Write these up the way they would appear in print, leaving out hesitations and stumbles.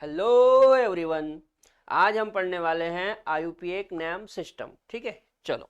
Hello everyone. आज हम पढ़ने वाले हैं आईयूपीएक नेम सिस्टम। ठीक है, चलो।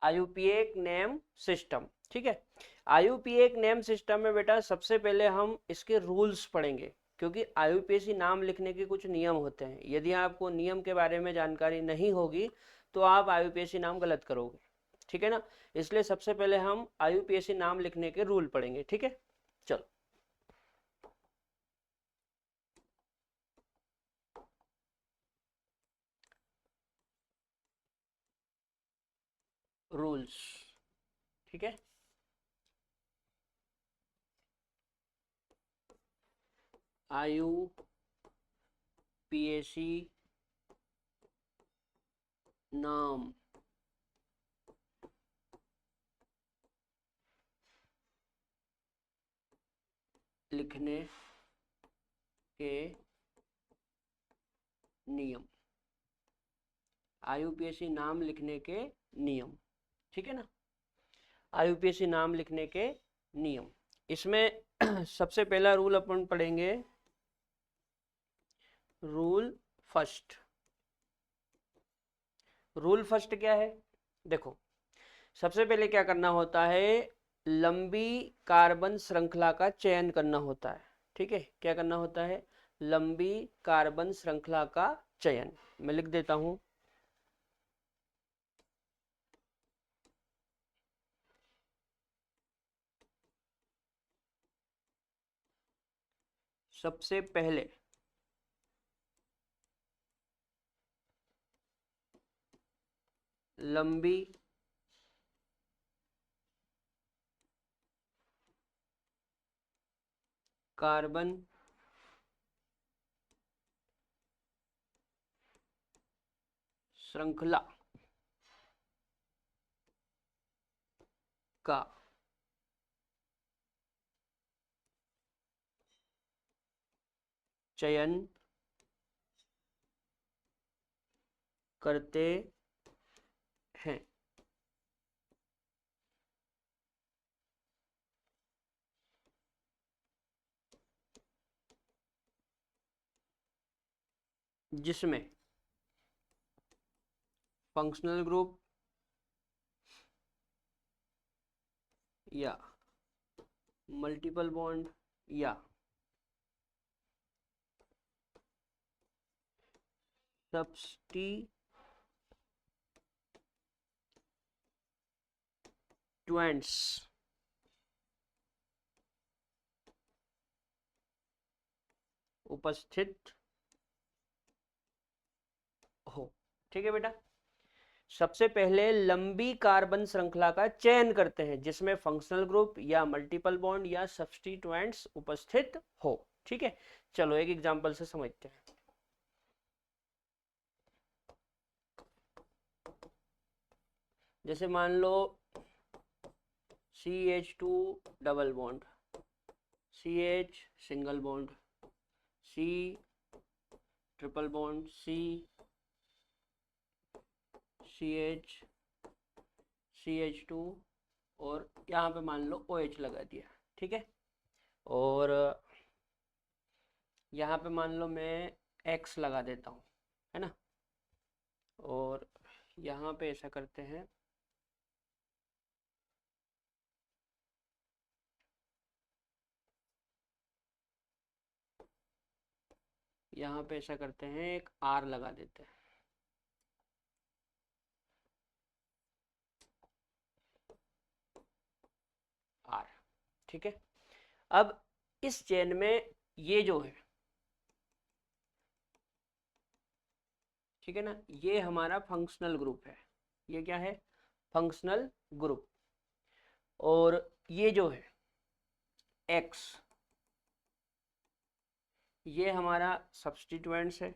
आईयूपीएक नेम सिस्टम, ठीक है। आईयूपीएक नेम सिस्टम में बेटा सबसे पहले हम इसके रूल्स पढ़ेंगे, क्योंकि आईयूपीएसी नाम लिखने के कुछ नियम होते हैं। यदि आपको नियम के बारे में जानकारी नहीं होगी तो आप आईयूपीएसी नाम गलत करोगे, ठीक है ना। इसलिए सबसे पहले हम आईयूपीएसी नाम लिखने के रूल पढ़ेंगे, ठीक है। चलो, रूल्स, ठीक है। आईयूपीएसी नाम लिखने के नियम, आईयूपीएसी नाम लिखने के नियम, ठीक है ना। आईयूपीएसी नाम लिखने के नियम, इसमें सबसे पहला रूल अपन पढ़ेंगे, रूल फर्स्ट। रूल फर्स्ट क्या है? देखो, सबसे पहले क्या करना होता है, लंबी कार्बन श्रृंखला का चयन करना होता है, ठीक है। क्या करना होता है? लंबी कार्बन श्रृंखला का चयन। मैं लिख देता हूं, सबसे पहले लंबी कार्बन श्रृंखला का चयन करते हैं। जिसमें फंक्शनल ग्रुप या मल्टीपल बॉन्ड या सब्स्टिट्यूएंट्स उपस्थित हो, ठीक है बेटा। सबसे पहले लंबी कार्बन श्रृंखला का चयन करते हैं जिसमें फंक्शनल ग्रुप या मल्टीपल बॉन्ड या सब्स्टिट्यूएंट्स उपस्थित हो, ठीक है। चलो एक एग्जांपल से समझते हैं। जैसे मान लो CH2 double bond, CH single bond, C triple bond, CH CH2, और यहाँ पे मान लो OH लगा दिया, ठीक है। और यहाँ पे मान लो मैं X लगा देता हूँ, है ना। और यहाँ पे ऐसा करते हैं, यहाँ पे ऐसा करते हैं, एक R लगा देते हैं, R, ठीक है। अब इस चेन में ये जो है, ठीक है ना, ये हमारा फंक्शनल ग्रुप है। ये क्या है? Functional group. और ये जो है X, ये हमारा सब्स्टिट्यूएंट्स है,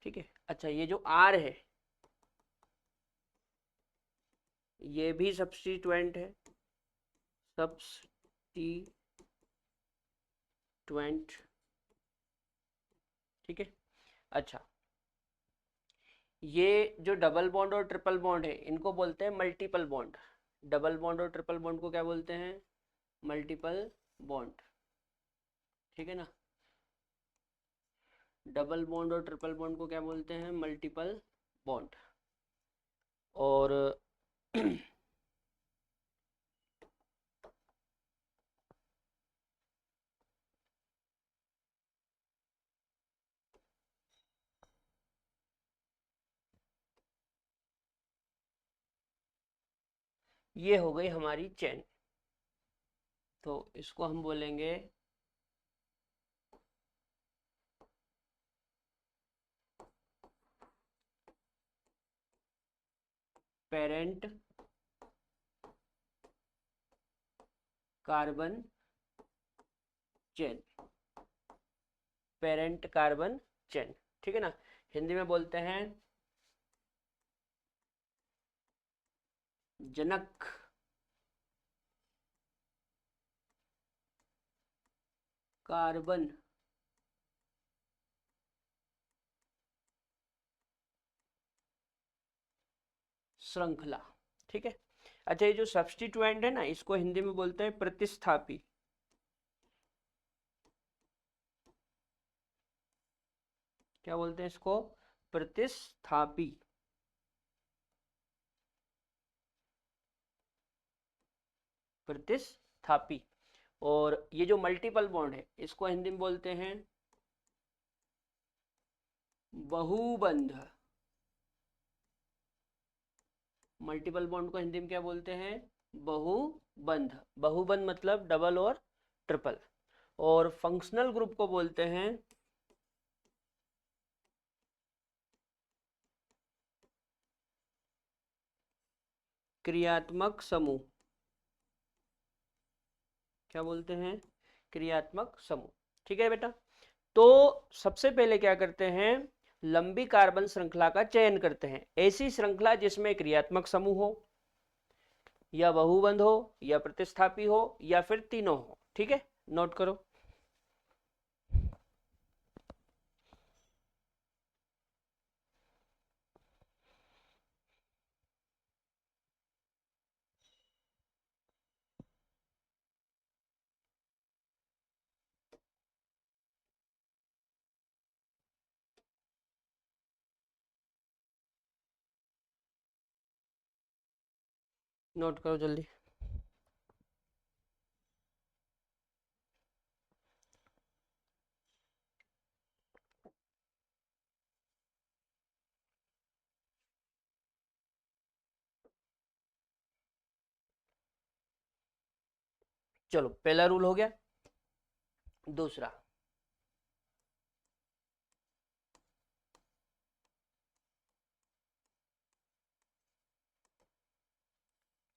ठीक है। अच्छा, ये जो आर है ये भी सब्स्टिट्यूएंट है, सब्स्टिट्यूएंट, ठीक है। अच्छा, ये जो डबल बॉन्ड और ट्रिपल बॉन्ड है इनको बोलते हैं मल्टीपल बॉन्ड। डबल बॉन्ड और ट्रिपल बॉन्ड को क्या बोलते हैं? मल्टीपल बॉन्ड, ठीक है ना। डबल बॉन्ड और ट्रिपल बॉन्ड को क्या बोलते हैं? Multiple bond. और ये हो गई हमारी चेन, तो इसको हम बोलेंगे parent carbon chain, parent carbon chain, ठीक है ना। हिंदी में बोलते हैं जनक कार्बन श्रृंखला, ठीक है। अच्छा, ये जो सब्स्टिट्यूएंट है ना इसको हिंदी में बोलते हैं प्रतिस्थापी। क्या बोलते हैं इसको? प्रतिस्थापी। प्रतिस्थापी। और ये जो मल्टीपल बॉन्ड है इसको हिंदी में बोलते हैं बहुबंध। मल्टीपल बॉन्ड को हिंदी में क्या बोलते हैं? बहुबंध। बहुबंध मतलब डबल और ट्रिपल। और फंक्शनल ग्रुप को बोलते हैं क्रियात्मक समूह। क्या बोलते हैं? क्रियात्मक समूह, ठीक है बेटा। तो सबसे पहले क्या करते हैं? लंबी कार्बन श्रृंखला का चयन करते हैं, ऐसी श्रृंखला जिसमें क्रियात्मक समूह हो, या बहुबंध हो, या प्रतिस्थापी हो, या फिर तीनों हो, ठीक है। नोट करो। नोट करो जल्दी। चलो, पहला रूल हो गया। दूसरा,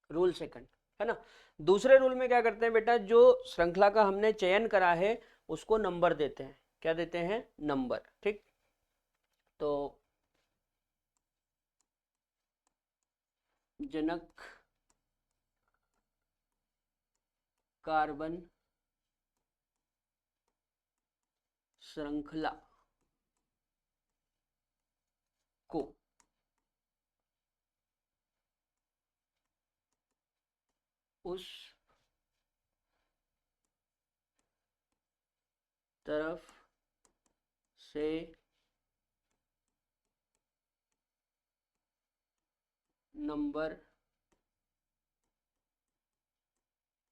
रूल सेकंड, है ना। दूसरे रूल में क्या करते हैं बेटा? जो श्रृंखला का हमने चयन करा है उसको नंबर देते हैं। क्या देते हैं? नंबर, ठीक। तो जनक कार्बन श्रृंखला को उस तरफ से नंबर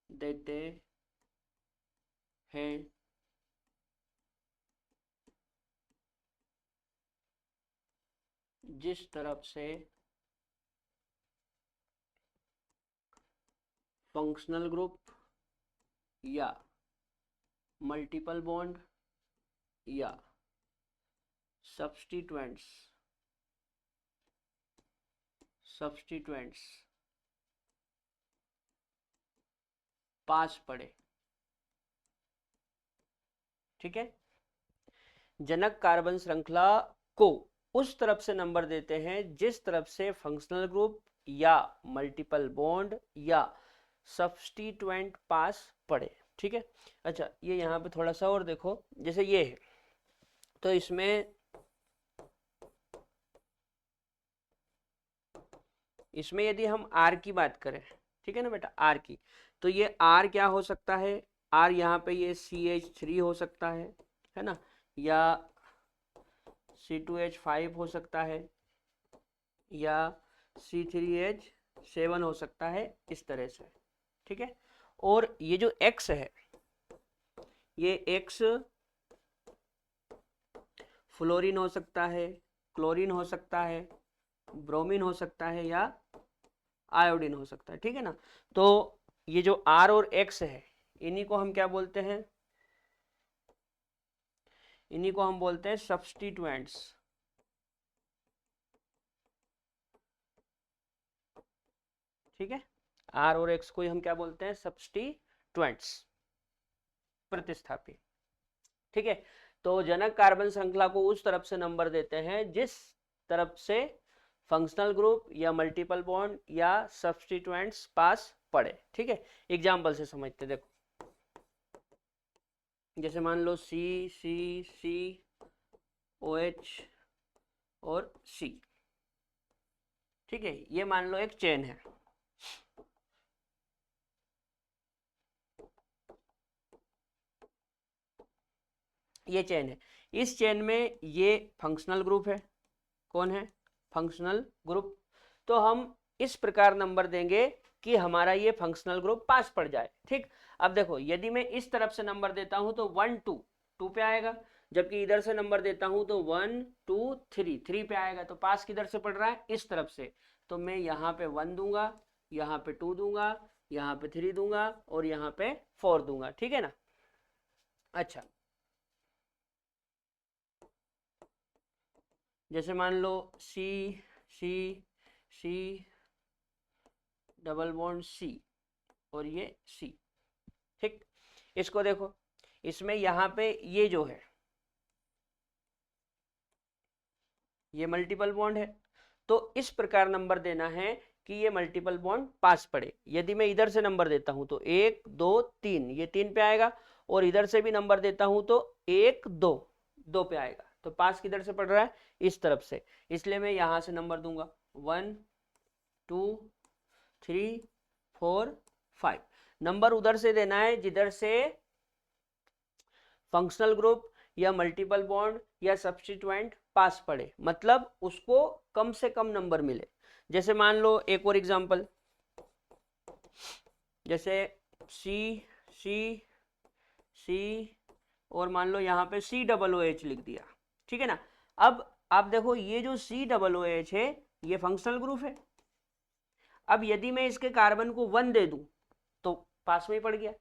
देते हैं जिस तरफ से फंक्शनल ग्रुप या मल्टीपल बॉन्ड या सब्स्टिट्यूएंट्स सब्स्टिट्यूएंट्स पास पड़े, ठीक है। जनक कार्बन श्रृंखला को उस तरफ से नंबर देते हैं जिस तरफ से फंक्शनल ग्रुप या मल्टीपल बॉन्ड या सब्स्टिट्यूएंट पास पड़े। ठीक है। अच्छा, ये यहाँ पे थोड़ा सा और देखो, जैसे ये है तो इसमें यदि हम आर की बात करें, ठीक है ना बेटा, आर की, तो ये आर क्या हो सकता है, आर यहाँ पे ये CH3 हो सकता है ना, या C2H5 हो सकता है, या C3H7 हो सकता है, इस तरह से। ठीक है। और ये जो X है, ये X फ्लोरीन हो सकता है, क्लोरीन हो सकता है, ब्रोमीन हो सकता है, या आयोडीन हो सकता है। ठीक है ना। तो ये जो R और X है, इन्हीं को हम क्या बोलते हैं, इन्हीं को हम बोलते हैं सब्स्टिट्यूएंट्स। ठीक है। R और X को हम क्या बोलते हैं, सब्स्टिट्यूएंट्स, प्रतिस्थापी। ठीक है। तो जनक कार्बन श्रृंखला को उस तरफ से नंबर देते हैं जिस तरफ से फंक्शनल ग्रुप या मल्टीपल बॉन्ड या सब्स्टिट्यूएंट्स पास पड़े। ठीक है। एग्जाम्पल से समझते, देखो जैसे मान लो C OH और C। ठीक है। ये मान लो एक चेन है, ये चेन है। इस चेन में ये फंक्शनल ग्रुप है, कौन है, फंक्शनल ग्रुप। तो हम इस प्रकार नंबर देंगे कि हमारा ये फंक्शनल ग्रुप पास पड़ जाए। ठीक। अब देखो, यदि मैं इस तरफ से नंबर देता हूं तो 1 2 2 पे आएगा, जबकि इधर से नंबर देता हूं तो 1 2 3 3 पे आएगा। तो पास किधर से पड़ रहा है, इस तरफ से। तो मैं यहाँ पे 1 दूंगा, यहाँ पे 2 दूंगा, यहाँ पे 3 दूंगा और यहाँ पे 4 दूंगा। ठीक है ना। अच्छा, जैसे मान लो सी सी सी डबल बॉन्ड सी और ये सी। ठीक। इसको देखो, इसमें यहाँ पे ये जो है ये मल्टीपल बॉन्ड है, तो इस प्रकार नंबर देना है कि ये मल्टीपल बॉन्ड पास पड़े। यदि मैं इधर से नंबर देता हूं तो 1 2 3, ये 3 पे आएगा, और इधर से भी नंबर देता हूं तो 1 2 2 पे आएगा। तो पास किधर से पड़ रहा है, इस तरफ से, इसलिए मैं यहां से नंबर दूंगा 1 2 3 4 5। नंबर उधर से देना है जिधर से फंक्शनल ग्रुप या मल्टीपल बॉन्ड या सब्स्टिट्यूएंट पास पड़े, मतलब उसको कम से कम नंबर मिले। जैसे मान लो एक और एग्जांपल, जैसे सी सी सी और मान लो यहाँ पे COOH लिख दिया। ठीक है ना। अब आप देखो, ये जो COOH है ये फंक्शनल ग्रुप है। अब यदि मैं इसके कार्बन को 1 दे दूं तो पास में ही पड़ गया,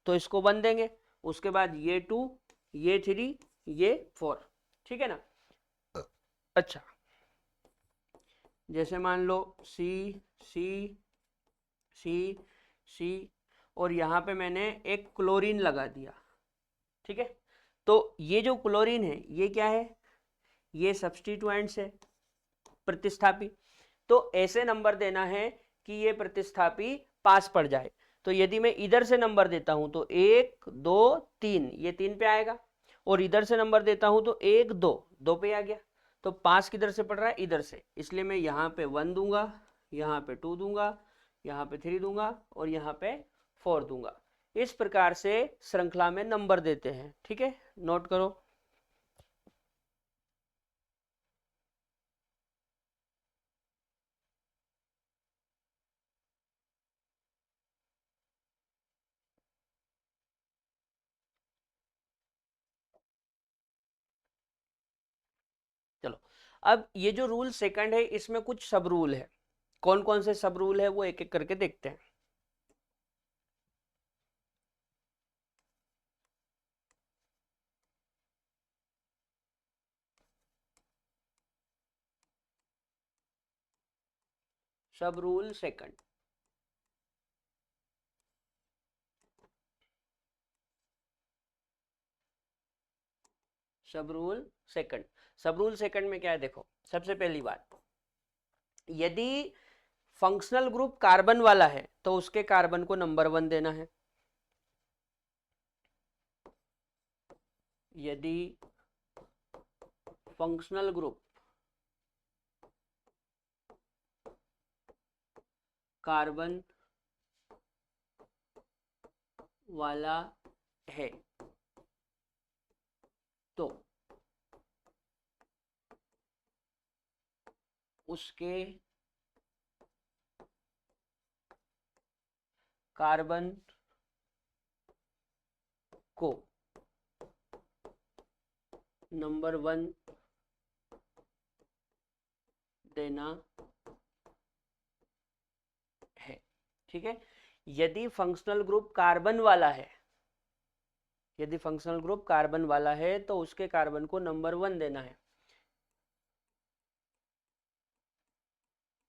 तो इसको 1 देंगे, उसके बाद ये 2 ये 3 ये 4। ठीक है ना। अच्छा, जैसे मान लो सी सी सी सी और यहाँ पे मैंने एक क्लोरीन लगा दिया। ठीक है। तो ये जो क्लोरीन है ये क्या है, ये सब्स्टिट्यूएंट्स है, प्रतिस्थापी। तो ऐसे नंबर देना है कि ये प्रतिस्थापी पास पड़ जाए। तो यदि मैं इधर से नंबर देता हूं तो 1 2 3, ये 3 पे आएगा, और इधर से नंबर देता हूं तो 1 2 2 पे आ गया। तो पास किधर से पड़ रहा है, इधर से, इसलिए मैं यहाँ पे 1 दूंगा, यहाँ पे 2 दूंगा, यहाँ पे 3 दूंगा और यहाँ पे 4 दूंगा। इस प्रकार से श्रृंखला में नंबर देते हैं। ठीक है, नोट करो। चलो, अब ये जो रूल सेकंड है इसमें कुछ सब रूल है। कौन कौन से सब रूल है वो एक एक करके देखते हैं। सब रूल सेकंड, सब रूल सेकंड। सब रूल सेकंड में क्या है, देखो सबसे पहली बात, यदि फंक्शनल ग्रुप कार्बन वाला है तो उसके कार्बन को नंबर 1 देना है। यदि फंक्शनल ग्रुप कार्बन वाला है तो उसके कार्बन को नंबर 1 देना है। ठीक है, यदि फंक्शनल ग्रुप कार्बन वाला है, यदि फंक्शनल ग्रुप कार्बन वाला है तो उसके कार्बन को नंबर 1 देना है,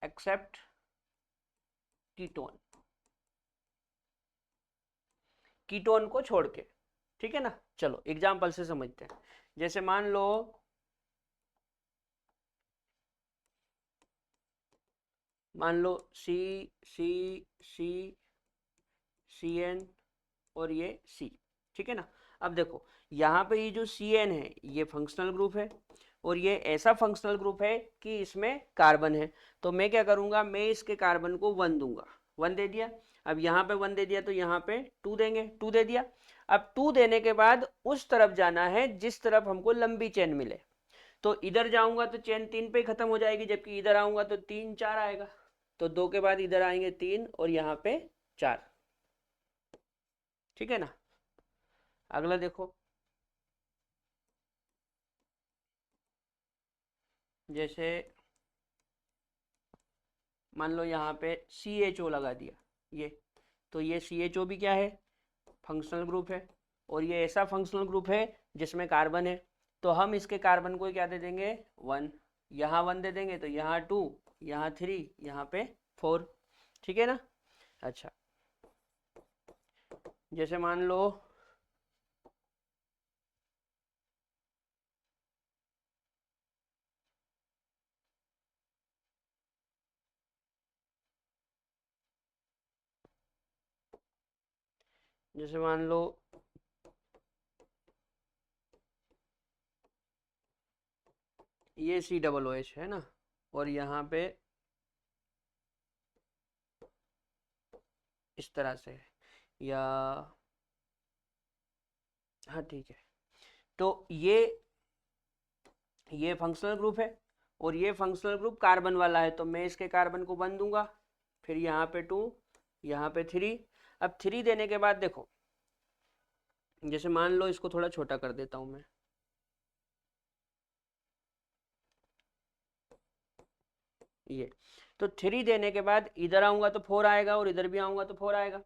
एक्सेप्ट कीटोन, कीटोन को छोड़ के। ठीक है ना, चलो एग्जाम्पल से समझते हैं। जैसे मान लो सी सी सी सी एन और ये सी। ठीक है ना, अब देखो यहाँ पे ये जो सी एन है ये फंक्शनल ग्रुप है और ये ऐसा फंक्शनल ग्रुप है कि इसमें कार्बन है, तो मैं क्या करूँगा, मैं इसके कार्बन को 1 दूंगा। 1 दे दिया, अब यहाँ पे 1 दे दिया तो यहाँ पे 2 देंगे, 2 दे दिया। अब 2 देने के बाद उस तरफ जाना है जिस तरफ हमको लंबी चेन मिले, तो इधर जाऊंगा तो चेन 3 पे खत्म हो जाएगी, जबकि इधर आऊंगा तो 3 4 आएगा, तो 2 के बाद इधर आएंगे 3 और यहाँ पे 4। ठीक है ना, अगला देखो, जैसे मान लो यहाँ पे CHO लगा दिया ये, तो ये CHO भी क्या है, फंक्शनल ग्रुप है और ये ऐसा फंक्शनल ग्रुप है जिसमें कार्बन है, तो हम इसके कार्बन को क्या दे देंगे, 1। यहाँ 1 दे देंगे तो यहाँ 2, यहाँ 3, यहाँ पे 4। ठीक है ना, अच्छा जैसे मान लो जैसे मान लो ये COOH है ना, और यहाँ पे इस तरह से, या हाँ ठीक है, तो ये फंक्शनल ग्रुप है और ये फंक्शनल ग्रुप कार्बन वाला है, तो मैं इसके कार्बन को 1 दूंगा, फिर यहाँ पे 2, यहाँ पे 3। अब 3 देने के बाद देखो, जैसे मान लो इसको थोड़ा छोटा कर देता हूं मैं, ये तो 3 देने के बाद इधर आऊंगा तो 4 आएगा और इधर भी आऊंगा तो 4 आएगा,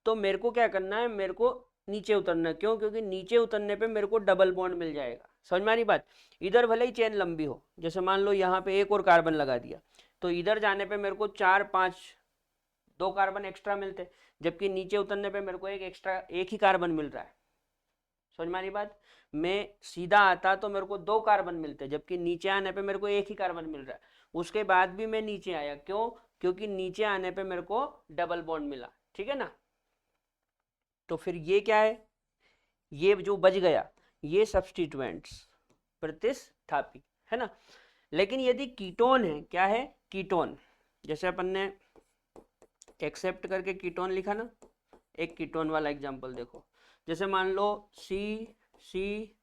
तो मेरे को क्या करना है, मेरे को नीचे उतरना है। क्यों, क्योंकि नीचे उतरने पे मेरे को डबल बॉन्ड मिल जाएगा। समझ में आ रही बात, इधर भले ही चेन लंबी हो, जैसे मान लो यहाँ पे एक और कार्बन लगा दिया, तो इधर जाने पे मेरे को 4 5 2 कार्बन एक्स्ट्रा मिलते, जबकि नीचे उतरने पे मेरे को एक ही कार्बन मिल रहा है। समझ में आ रही बात, मैं सीधा आता तो मेरे को 2 कार्बन मिलते, जबकि नीचे आने पे मेरे को एक ही कार्बन मिल रहा है। उसके बाद भी मैं नीचे आया, क्यों, क्योंकि नीचे आने पे मेरे को डबल बॉन्ड मिला। ठीक है ना, तो फिर ये क्या है, ये जो बच गया ये सब्स्टिट्यूएंट्स, प्रतिस्थापी है ना। लेकिन यदि कीटोन है, क्या है, कीटोन, जैसे अपन ने एक्सेप्ट करके कीटोन लिखा ना, एक कीटोन वाला एग्जांपल देखो, जैसे मान लो सी सी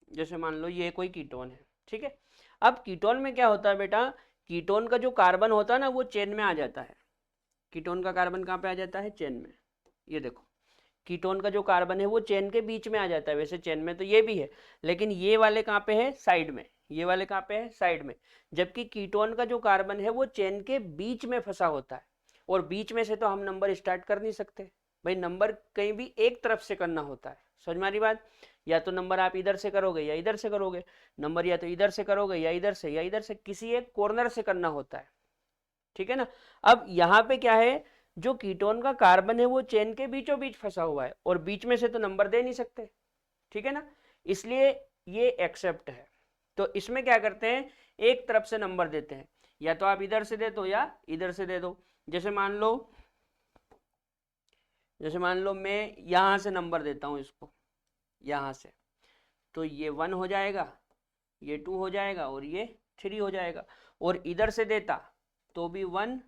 जैसे मान लो ये कोई कीटोन है। ठीक है, अब कीटोन में क्या होता है बेटा, कीटोन का जो कार्बन होता है ना वो चेन में आ जाता है। कीटोन का कार्बन कहाँ पे आ जाता है, चेन में। ये देखो कीटोन का जो कार्बन है वो चेन के बीच में आ जाता है, वैसे चेन में तो ये भी है, लेकिन ये वाले कहाँ पे है, साइड में, ये वाले कहाँ पे है, साइड में। जबकि कीटोन का जो कार्बन है वो चेन के बीच में फंसा होता है, और बीच में से तो हम नंबर स्टार्ट कर नहीं सकते, भाई नंबर कहीं भी एक तरफ से करना होता है, समझ में आ रही बात। या तो नंबर आप इधर से करोगे या इधर से करोगे, नंबर या तो इधर से करोगे या इधर से या इधर से, किसी एक कॉर्नर से करना होता है, ठीक है ना। अब यहाँ पे क्या है, जो कीटोन का कार्बन है वो चेन के बीचों बीच फंसा हुआ है और बीच में से तो नंबर दे नहीं सकते, ठीक है ना, इसलिए ये एक्सेप्ट है। तो इसमें क्या करते हैं, एक तरफ से नंबर देते हैं, या तो आप इधर से दे दो या इधर से दे दो। जैसे मान लो मैं यहां से नंबर देता हूं इसको, यहां से, तो ये 1 हो जाएगा, ये 2 हो जाएगा और ये 3 हो जाएगा। और इधर से देता तो भी 1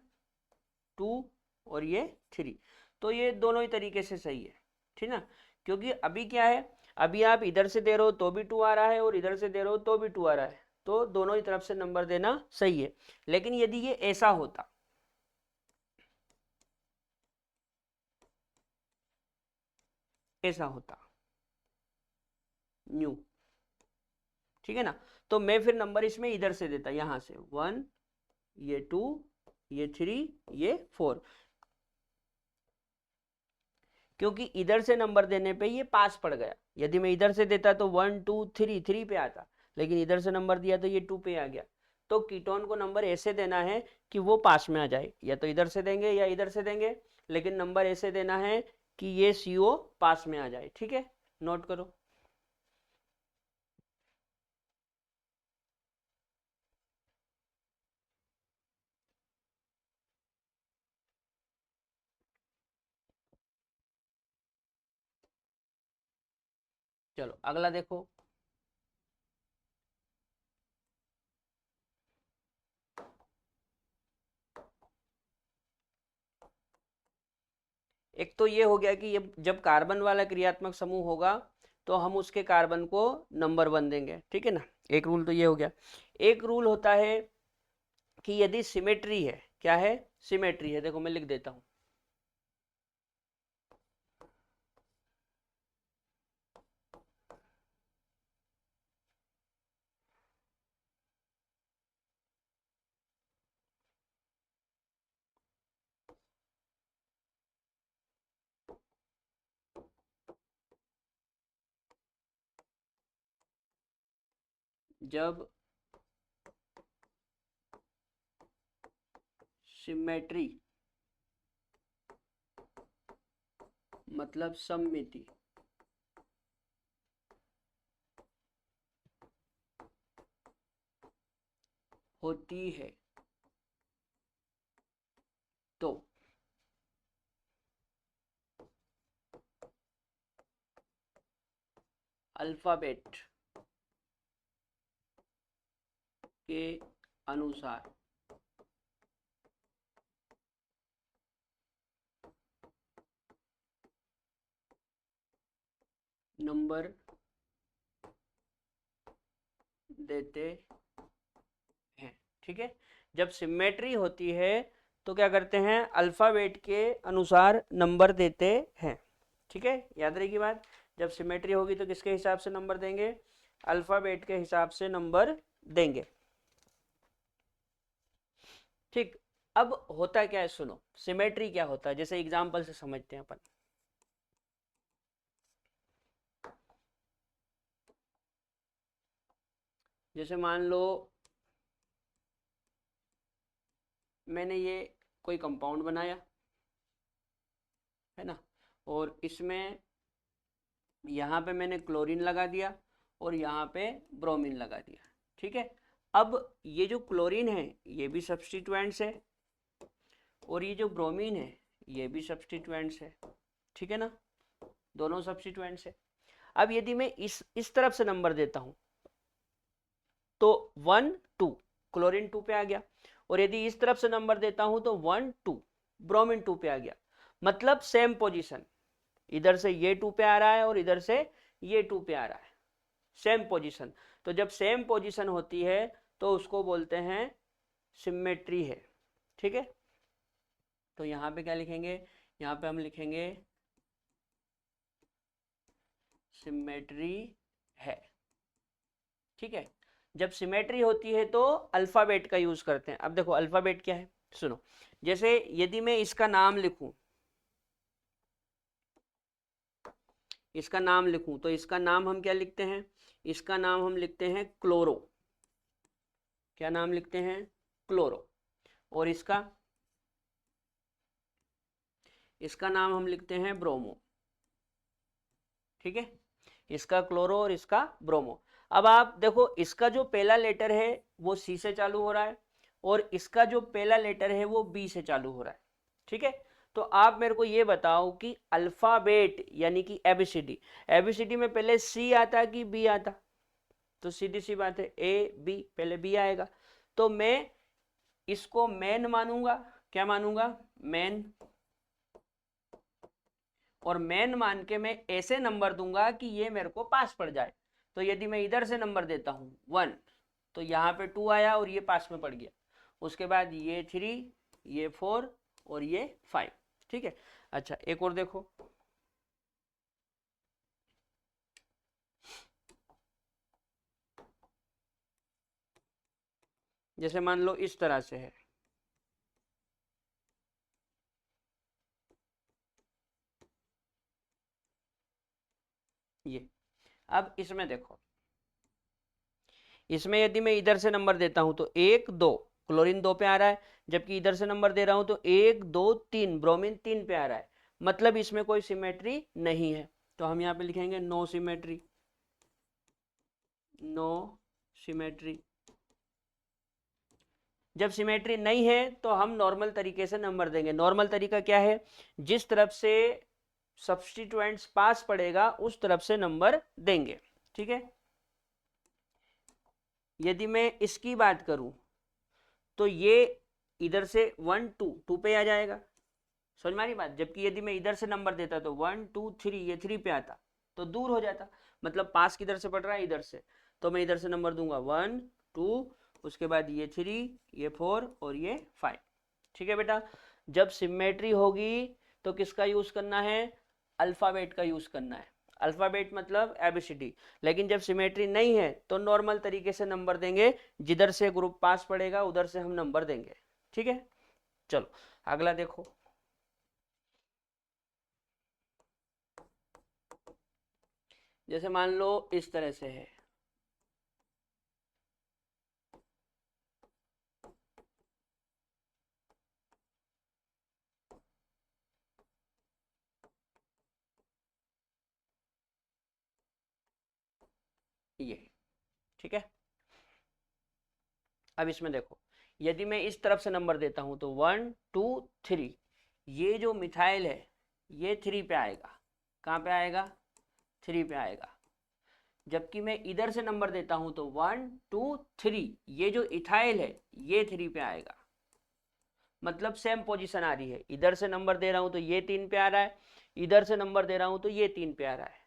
2 और ये 3, तो ये दोनों ही तरीके से सही है, ठीक ना। क्योंकि अभी क्या है, अभी आप इधर से दे रहे हो तो भी 2 आ रहा है और इधर से दे रहे हो तो भी 2 आ रहा है, तो दोनों ही तरफ से नंबर देना सही है। लेकिन यदि ये ऐसा होता, ऐसा होता न्यू, ठीक है ना, तो मैं फिर नंबर इसमें इधर से देता, यहां से 1, ये 2, ये 3, ये 4, क्योंकि इधर से नंबर देने पे ये पास पड़ गया। यदि मैं इधर से देता तो 1 2 3 3 पे आता, लेकिन इधर से नंबर दिया तो ये 2 पे आ गया। तो कीटोन को नंबर ऐसे देना है कि वो पास में आ जाए, या तो इधर से देंगे या इधर से देंगे, लेकिन नंबर ऐसे देना है कि ये CO पास में आ जाए, ठीक है, नोट करो। चलो अगला देखो, एक तो ये हो गया कि ये जब कार्बन वाला क्रियात्मक समूह होगा तो हम उसके कार्बन को नंबर 1 देंगे, ठीक है ना, एक रूल तो ये हो गया। एक रूल होता है कि यदि सिमेट्री है, क्या है, सिमेट्री है, देखो मैं लिख देता हूं, जब सिमेट्री मतलब सममिति होती है तो अल्फाबेट के अनुसार नंबर देते हैं, ठीक है। जब सिमेट्री होती है तो क्या करते हैं, अल्फाबेट के अनुसार नंबर देते हैं, ठीक है, याद रहेगी बात। जब सिमेट्री होगी तो किसके हिसाब से नंबर देंगे, अल्फाबेट के हिसाब से नंबर देंगे, ठीक। अब होता क्या है, सुनो सिमेट्री क्या होता है, जैसे एग्जांपल से समझते हैं अपन। जैसे मान लो मैंने ये कोई कंपाउंड बनाया है ना, और इसमें यहाँ पे मैंने क्लोरीन लगा दिया और यहाँ पे ब्रोमीन लगा दिया, ठीक है। अब ये जो क्लोरीन है ये भी सब्स्टिट्यूएंट्स है और ये जो ब्रोमीन है ये भी सब्स्टिट्यूएंट्स है, ठीक है ना, दोनों सब्स्टिट्यूएंट्स है। अब यदि मैं इस तरफ से नंबर देता हूं तो 1 2 क्लोरीन 2 पे आ गया, और यदि इस तरफ से नंबर देता हूं तो 1 2 ब्रोमीन 2 पे आ गया, मतलब सेम पोजीशन, इधर से ये 2 पे आ रहा है और इधर से ये 2 पे आ रहा है, सेम पोजीशन। तो जब सेम पोजीशन होती है तो उसको बोलते हैं सिमेट्री है, ठीक है। तो यहाँ पे क्या लिखेंगे, यहाँ पे हम लिखेंगे सिमेट्री है, ठीक है। जब सिमेट्री होती है तो अल्फाबेट का यूज करते हैं। अब देखो अल्फाबेट क्या है, सुनो, जैसे यदि मैं इसका नाम लिखूं, इसका नाम लिखूं तो इसका नाम हम क्या लिखते हैं, इसका नाम हम लिखते हैं क्लोरो। क्या नाम लिखते हैं, क्लोरो। और इसका नाम हम लिखते हैं ब्रोमो। ठीक है, इसका क्लोरो और इसका ब्रोमो। अब आप देखो इसका जो पहला लेटर है वो सी से चालू हो रहा है और इसका जो पहला लेटर है वो बी से चालू हो रहा है। ठीक है, तो आप मेरे को ये बताओ कि अल्फाबेट यानी कि एबीसीडी, एबीसीडी में पहले सी आता कि बी आता? तो सीधी सी बात है ए बी, पहले बी आएगा। तो मैं इसको मैन मानूंगा। क्या मानूंगा, मैन। और मैन मान के मैं ऐसे नंबर दूंगा कि ये मेरे को पास पड़ जाए। तो यदि मैं इधर से नंबर देता हूं 1, तो यहाँ पे 2 आया और ये पास में पड़ गया। उसके बाद ये 3, ये 4 और ये 5। ठीक है, अच्छा एक और देखो, जैसे मान लो इस तरह से है, ये। अब इसमें देखो, इसमें यदि मैं इधर से नंबर देता हूं तो 1 2, क्लोरीन 2 पे आ रहा है, जबकि इधर से नंबर दे रहा हूं तो 1 2 3, ब्रोमीन 3 पे आ रहा है। मतलब इसमें कोई सिमेट्री नहीं है। तो हम यहाँ पे लिखेंगे नो सिमेट्री, नो सिमेट्री। जब सिमेट्री नहीं है तो हम नॉर्मल तरीके से नंबर देंगे। नॉर्मल तरीका क्या है, जिस तरफ से सब्स्टिट्यूएंट्स पास पड़ेगा उस तरफ से नंबर देंगे। ठीक है, यदि मैं इसकी बात करूं तो ये इधर से 1 2 2 पे आ जाएगा, समझ में आ रही बात। जबकि यदि मैं इधर से नंबर देता तो 1 2 3, ये 3 पे आता तो दूर हो जाता। मतलब पास किधर से पड़ रहा है, इधर से। तो मैं इधर से नंबर दूंगा 1 2, उसके बाद ये 3, ये 4 और ये 5। ठीक है बेटा, जब सिमेट्री होगी तो किसका यूज करना है, अल्फाबेट का यूज करना है। अल्फाबेट मतलब एबीसीडी। लेकिन जब सिमेट्री नहीं है तो नॉर्मल तरीके से नंबर देंगे, जिधर से ग्रुप पास पड़ेगा उधर से हम नंबर देंगे। ठीक है, चलो अगला देखो। जैसे मान लो इस तरह से है, ये। ठीक है, अब इसमें देखो, यदि मैं इस तरफ से नंबर देता हूं तो 1 2 3, ये जो मिथाइल है ये 3 पे आएगा। कहां पे आएगा, 3 पे आएगा। जबकि मैं इधर से नंबर देता हूं तो 1 2 3, ये जो इथाइल है ये 3 पे आएगा। मतलब सेम पोजीशन आ रही है। इधर से नंबर दे रहा हूं तो ये 3 पे आ रहा है, इधर से नंबर दे रहा हूं तो ये 3 पे आ रहा है।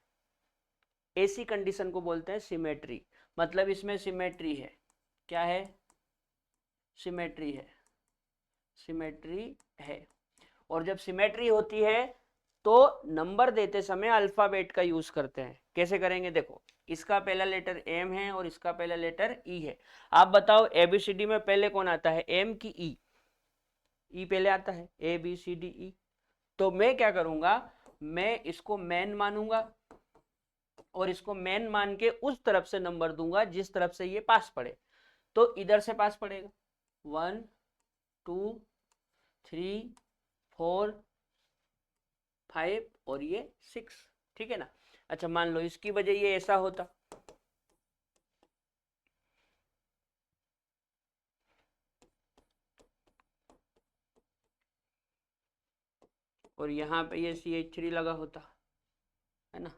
ऐसी कंडीशन को बोलते हैं सिमेट्री। मतलब इसमें सिमेट्री है। क्या है, सिमेट्री है, सिमेट्री है। और जब सिमेट्री होती है तो नंबर देते समय अल्फाबेट का यूज करते हैं। कैसे करेंगे, देखो इसका पहला लेटर एम है और इसका पहला लेटर ई है। आप बताओ एबीसीडी में पहले कौन आता है, एम की ई? ई पहले आता है, A B C D E. तो मैं क्या करूंगा, मैं इसको मैन मानूंगा और इसको मैन मान के उस तरफ से नंबर दूंगा जिस तरफ से ये पास पड़े। तो इधर से पास पड़ेगा 1 2 3 4 5 और ये 6। ठीक है ना। अच्छा मान लो इसकी वजह ये ऐसा होता, और यहाँ पे ये CH3 लगा होता है ना,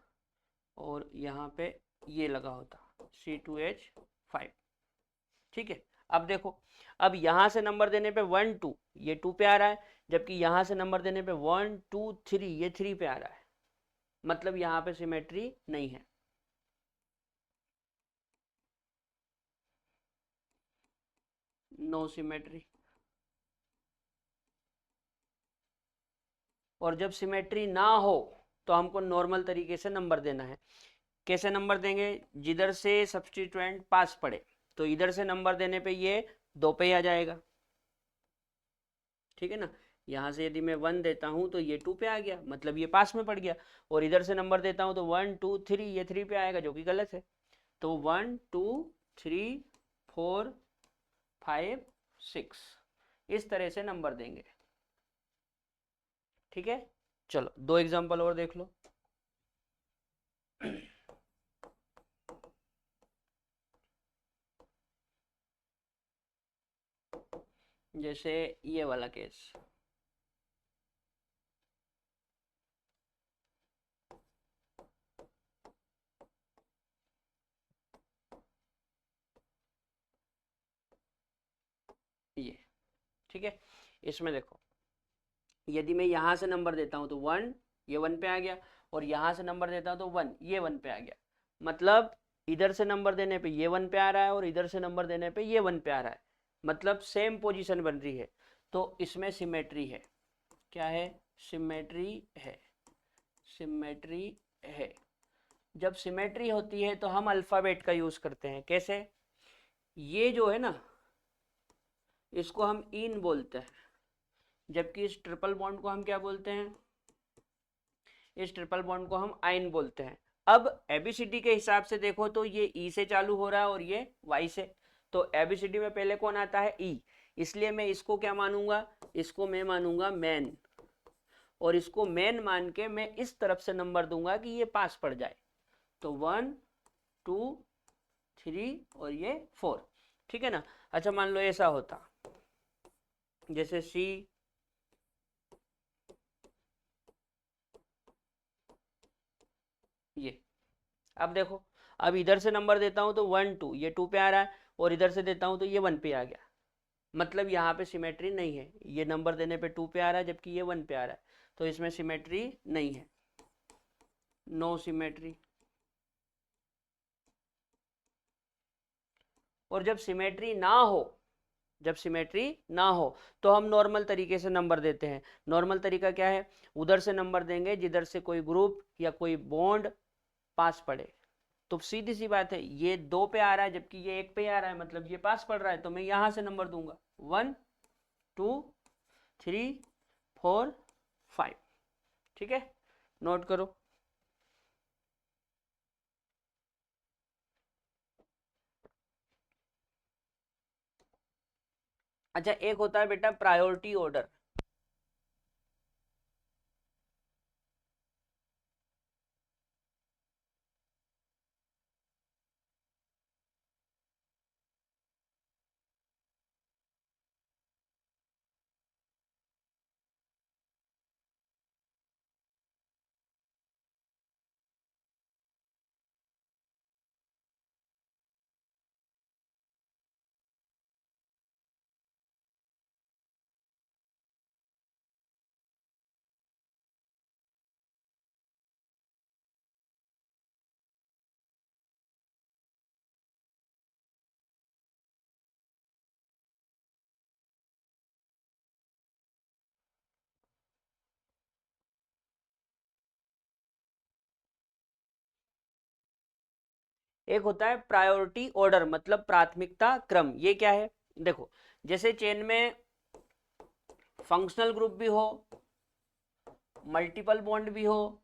और यहाँ पे ये लगा होता C2H5। ठीक है, अब देखो, अब यहाँ से नंबर देने पे 1 2, ये 2 पे आ रहा है, जबकि यहाँ से नंबर देने पे 1 2 3, ये 3 पे आ रहा है। मतलब यहाँ पे सिमेट्री नहीं है। No symmetry. और जब सिमेट्री ना हो तो हमको नॉर्मल तरीके से नंबर देना है। कैसे नंबर देंगे, जिधर से सब्स्टिट्यूएंट पास पड़े। तो इधर से नंबर देने पे ये 2 पे ही आ जाएगा। ठीक है ना, यहाँ से यदि मैं 1 देता हूँ तो ये 2 पे आ गया, मतलब ये पास में पड़ गया। और इधर से नंबर देता हूँ तो 1 2 3, ये 3 पे आएगा, जो कि गलत है। तो 1 2 3 4 5 6 इस तरह से नंबर देंगे। ठीक है, चलो 2 एग्जाम्पल और देख लो। जैसे ये वाला केस, ये ठीक है। इसमें देखो, यदि मैं यहाँ से नंबर देता हूँ तो 1, ये 1 पे आ गया, और यहाँ से नंबर देता हूँ तो 1, ये 1 पे आ गया। मतलब इधर से नंबर देने पे ये 1 पे आ रहा है, और इधर से नंबर देने पे ये 1 पे आ रहा है, मतलब सेम पोजीशन बन रही है। तो इसमें सिमेट्री है। क्या है? सिमेट्री है। सिमेट्री है। जब सिमेट्री होती है तो हम अल्फ़ाबेट का यूज़ करते हैं। कैसे? ये जो है ना, इसको हम इन बोलते हैं, जबकि इस ट्रिपल बॉन्ड को हम क्या बोलते हैं? इस ट्रिपल बॉन्ड को हम आइन बोलते हैं। अब एबीसीडी के हिसाब से देखो तो ये ई से चालू हो रहा है और ये वाई से, तो एबीसीडी में पहले कौन आता है? ई। इसलिए मैं इसको क्या मानूंगा? इसको मैं मानूंगा मेन, और इसको मेन मान के मैं इस तरफ से नंबर दूंगा कि ये पास पड़ जाए। तो 1 2 3 और ये 4। ठीक है ना? अच्छा, मान लो ऐसा होता, जैसे सी, ये। अब देखो, अब इधर से नंबर देता हूं तो 1 2, ये 2 पे आ रहा है, और इधर से देता हूं तो ये 1 पे आ गया। मतलब यहाँ पे सिमेट्री नहीं है। ये नंबर देने पे 2 पे आ रहा है, जबकि ये 1 पे आ रहा है, तो इसमें सिमेट्री नहीं है। No symmetry. और जब सिमेट्री ना हो, जब सिमेट्री ना हो तो हम नॉर्मल तरीके से नंबर देते हैं। नॉर्मल तरीका क्या है? उधर से नंबर देंगे जिधर से कोई ग्रुप या कोई बॉन्ड पास पड़े। तो सीधी सी बात है, ये 2 पे आ रहा है जबकि ये 1 पे आ रहा है, मतलब ये पास पड़ रहा है, तो मैं यहां से नंबर दूंगा 1 2 3 4 5। ठीक है, नोट करो। अच्छा, एक होता है बेटा प्रायोरिटी ऑर्डर। एक होता है प्रायोरिटी ऑर्डर, मतलब प्राथमिकता क्रम। ये क्या है? देखो, जैसे चेन में फंक्शनल ग्रुप भी हो, मल्टीपल बॉन्ड भी हो,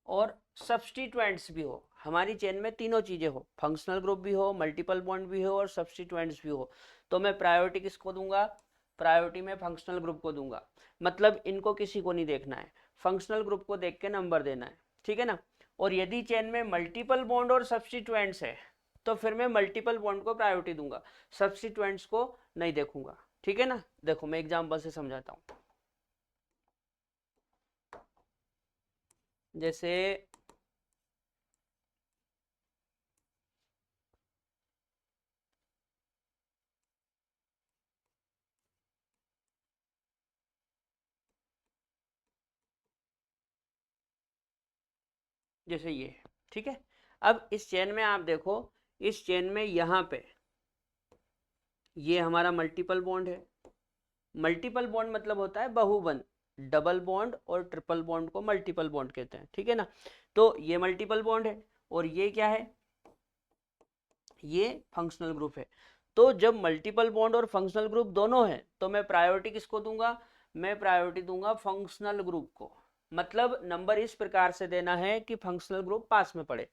और सब्स्टिट्यूएंट्स भी हो। हमारी चेन में तीनों चीजें हो, फंक्शनल ग्रुप भी हो, मल्टीपल बॉन्ड भी हो, और सब्स्टिट्यूएंट्स भी हो, तो मैं प्रायोरिटी किसको दूंगा? प्रायोरिटी में फंक्शनल ग्रुप को दूंगा। मतलब इनको किसी को नहीं देखना है, फंक्शनल ग्रुप को देख के नंबर देना है। ठीक है ना? और यदि चेन में मल्टीपल बॉन्ड और सब्स्टिट्यूएंट्स है तो फिर मैं मल्टीपल बॉन्ड को प्रायोरिटी दूंगा, सब्स्टिट्यूएंट्स को नहीं देखूंगा। ठीक है ना? देखो मैं एग्जांपल से समझाता हूं। जैसे जैसे ये, ठीक है। अब इस चेन में आप देखो, इस चेन में यहाँ पे ये हमारा मल्टीपल बॉन्ड है। मल्टीपल बॉन्ड मतलब होता है बहुबंध। डबल बॉन्ड और ट्रिपल बॉन्ड को मल्टीपल बॉन्ड कहते हैं। ठीक है ना? तो ये मल्टीपल बॉन्ड है, और ये क्या है? ये फंक्शनल ग्रुप है। तो जब मल्टीपल बॉन्ड और फंक्शनल ग्रुप दोनों हैं तो मैं प्रायोरिटी किसको दूंगा, मैं प्रायोरिटी दूंगा फंक्शनल ग्रुप को। मतलब नंबर इस प्रकार से देना है कि फंक्शनल ग्रुप पास में पड़े,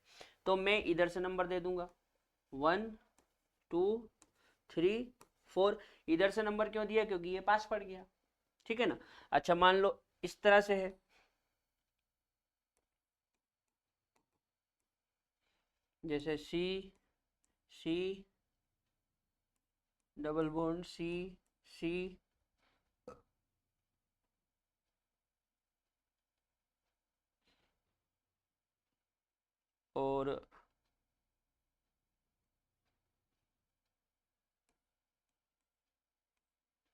तो मैं इधर से नंबर दे दूंगा 1 2 3 4। इधर से नंबर क्यों दिया, क्योंकि ये पास पड़ गया, ठीक है ना। अच्छा मान लो इस तरह से है, जैसे सी सी डबल बॉन्ड सी सी, और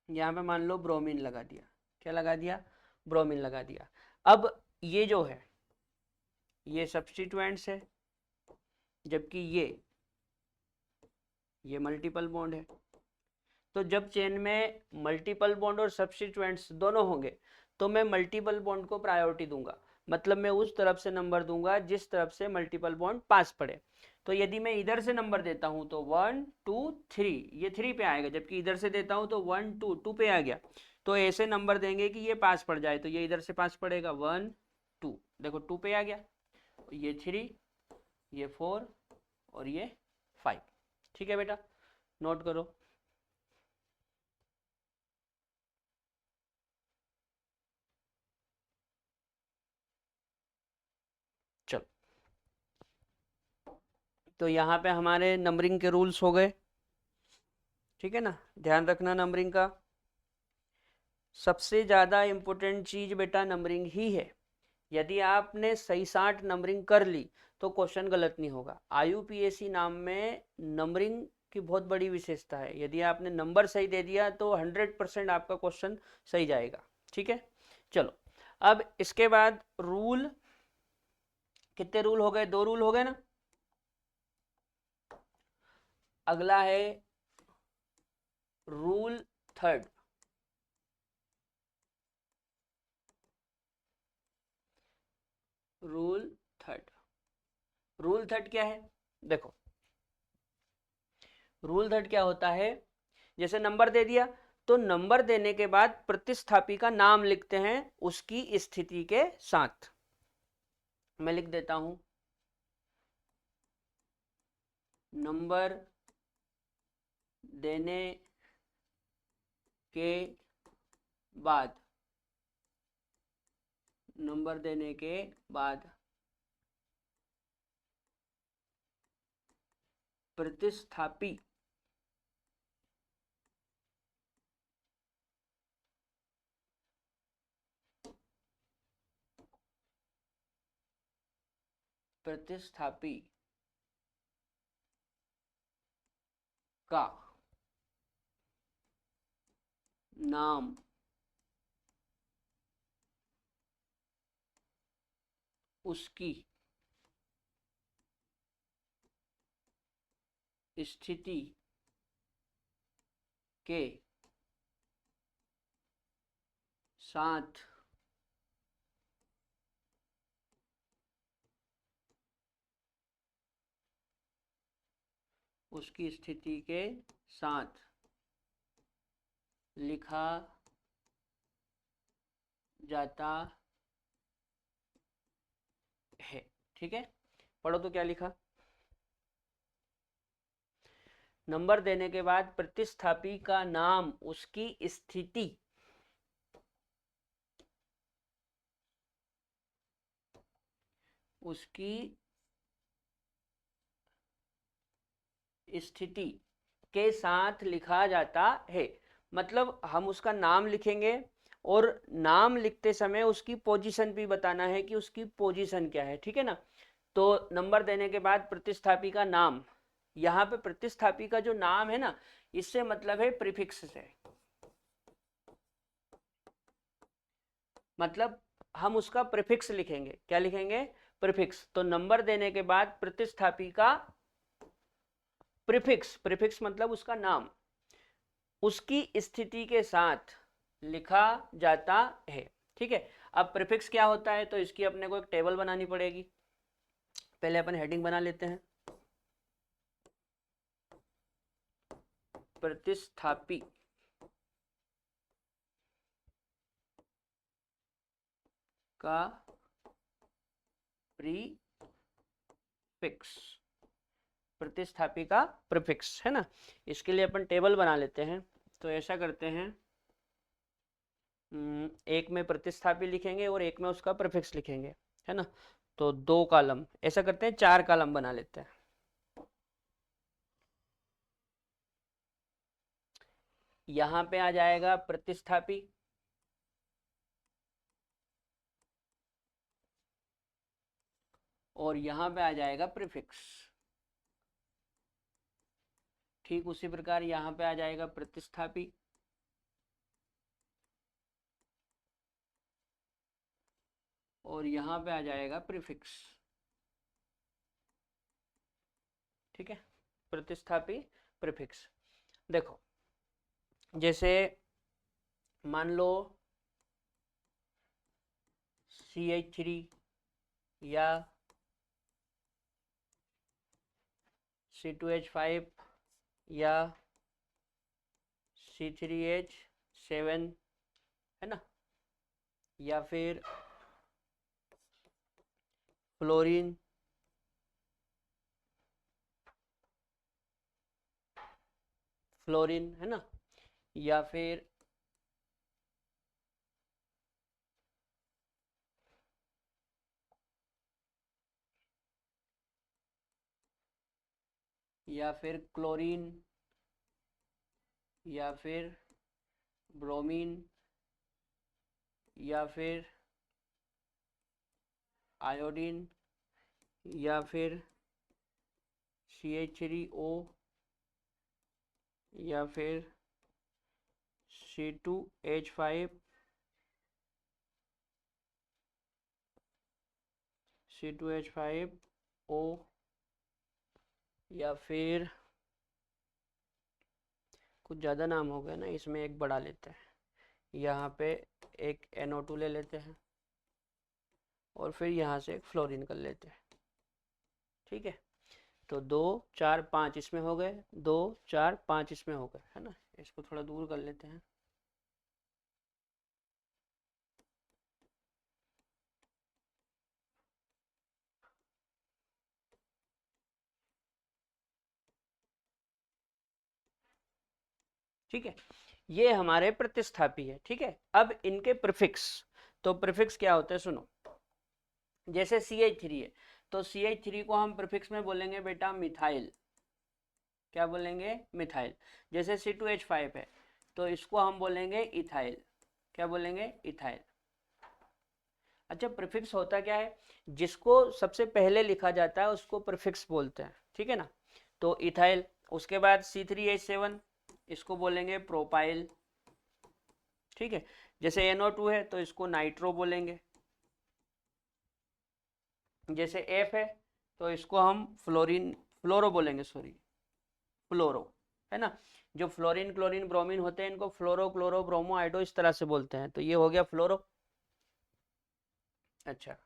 यहाँ पे मान लो ब्रोमीन लगा दिया, क्या लगा दिया, ब्रोमीन लगा दिया। अब ये जो है ये सब्स्टिट्यूएंट्स है, जबकि ये मल्टीपल बॉन्ड है। तो जब चेन में मल्टीपल बॉन्ड और सब्स्टिट्यूएंट्स दोनों होंगे तो मैं मल्टीपल बॉन्ड को प्रायोरिटी दूंगा, मतलब मैं उस तरफ से नंबर दूंगा जिस तरफ से मल्टीपल बॉन्ड पास पड़े। तो यदि मैं इधर से नंबर देता हूं तो 1 2 3, ये 3 पे आएगा, जबकि इधर से देता हूं तो 1 2 2 पे आ गया। तो ऐसे नंबर देंगे कि ये पास पड़ जाए, तो ये इधर से पास पड़ेगा 1 2, देखो 2 पे आ गया, ये 3 ये 4 और ये 5। ठीक है बेटा, नोट करो। चलो, तो यहाँ पे हमारे नंबरिंग के रूल्स हो गए, ठीक है ना। ध्यान रखना नंबरिंग का, सबसे ज़्यादा इम्पोर्टेंट चीज़ बेटा नंबरिंग ही है। यदि आपने सही साठ नंबरिंग कर ली तो क्वेश्चन गलत नहीं होगा। आईयूपीएसी नाम में नंबरिंग की बहुत बड़ी विशेषता है, यदि आपने नंबर सही दे दिया तो 100% आपका क्वेश्चन सही जाएगा, ठीक है। चलो, अब इसके बाद रूल, कितने रूल हो गए, 2 रूल हो गए ना। अगला है rule third. Rule third, rule third क्या है, देखो रूल थर्ड क्या होता है, जैसे नंबर दे दिया तो नंबर देने के बाद प्रतिस्थापी का नाम लिखते हैं उसकी स्थिति के साथ। मैं लिख देता हूं नंबर देने के बाद, नंबर देने के बाद प्रतिस्थापी प्रतिस्थापी का नाम उसकी स्थिति के साथ उसकी स्थिति के साथ लिखा जाता है, ठीक है। पढ़ो तो क्या लिखा, नंबर देने के बाद प्रतिस्थापी का नाम उसकी स्थिति उसकी स्थिति के साथ लिखा जाता है। मतलब हम उसका नाम लिखेंगे और नाम लिखते समय उसकी पोजीशन भी बताना है कि उसकी पोजीशन क्या है, ठीक है ना। तो नंबर देने के बाद प्रतिस्थापी का नाम, यहाँ पे प्रतिस्थापी का जो नाम है ना, इससे मतलब है प्रीफिक्स से, मतलब हम उसका प्रीफिक्स लिखेंगे, क्या लिखेंगे, प्रीफिक्स। तो नंबर देने के बाद प्रतिस्थापी का प्रीफिक्स, प्रीफिक्स मतलब उसका नाम उसकी स्थिति के साथ लिखा जाता है, ठीक है। अब प्रीफिक्स क्या होता है, तो इसकी अपने को एक टेबल बनानी पड़ेगी। पहले अपन हेडिंग बना लेते हैं। प्रतिस्थापी का प्रीफिक्स, प्रतिस्थापी का प्रीफिक्स है ना। इसके लिए अपन टेबल बना लेते हैं। तो ऐसा करते हैं, एक में प्रतिस्थापी लिखेंगे और एक में उसका प्रीफिक्स लिखेंगे, है ना। तो 2 कॉलम, ऐसा करते हैं 4 कॉलम बना लेते हैं। यहाँ पे आ जाएगा प्रतिस्थापी, और यहाँ पे आ जाएगा प्रीफिक्स। ठीक उसी प्रकार यहाँ पे आ जाएगा प्रतिस्थापी, और यहाँ पे आ जाएगा प्रीफिक्स। ठीक है, प्रतिस्थापी प्रीफिक्स। देखो, जैसे मान लो CH3 या C2H5 या C3H7, है ना, या फिर फ्लोरीन, है ना, या फिर क्लोरीन, या फिर ब्रोमीन, या फिर आयोडीन, या फिर CH3O, या फिर C2H5, C2H5O, या फिर कुछ ज़्यादा नाम हो गया ना, इसमें एक बढ़ा लेते हैं। यहाँ पे एक NO2 ले लेते हैं, और फिर यहाँ से एक फ्लोरीन कर लेते हैं। ठीक है, तो 2 4 5 इसमें हो गए, 2 4 5 इसमें हो गए, है ना। इसको थोड़ा दूर कर लेते हैं। ठीक है, ये हमारे प्रतिस्थापी है। ठीक है, अब इनके प्रीफिक्स, तो प्रीफिक्स क्या होते हैं सुनो। जैसे CH3 है, तो CH3 को हम प्रीफिक्स में बोलेंगे बेटा मिथाइल। क्या बोलेंगे? मिथाइल। जैसे C2H5 है, तो इसको हम बोलेंगे इथाइल। क्या बोलेंगे? इथाइल। अच्छा, प्रीफिक्स होता क्या है? जिसको सबसे पहले लिखा जाता है उसको प्रीफिक्स बोलते हैं। ठीक है ना, तो इथाइल। उसके बाद C3H7, इसको बोलेंगे प्रोपाइल। ठीक है, जैसे NO2 है तो इसको नाइट्रो बोलेंगे। जैसे F है तो इसको हम फ्लोरो बोलेंगे, सॉरी, फ्लोरो, है ना। जो फ्लोरीन, क्लोरीन, ब्रोमीन होते हैं इनको फ्लोरो, क्लोरो, ब्रोमो, आइडो इस तरह से बोलते हैं। तो ये हो गया फ्लोरो। अच्छा,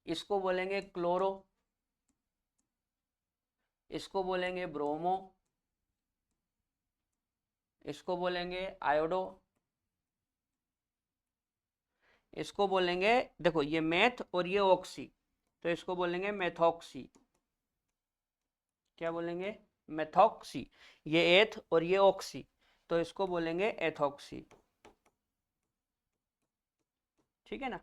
इसको बोलेंगे क्लोरो, इसको बोलेंगे ब्रोमो, इसको बोलेंगे आयोडो, इसको बोलेंगे, देखो ये मेथ और ये ऑक्सी, तो इसको बोलेंगे मेथॉक्सी। क्या बोलेंगे? मेथॉक्सी। ये एथ और ये ऑक्सी, तो इसको बोलेंगे एथॉक्सी। ठीक है ना,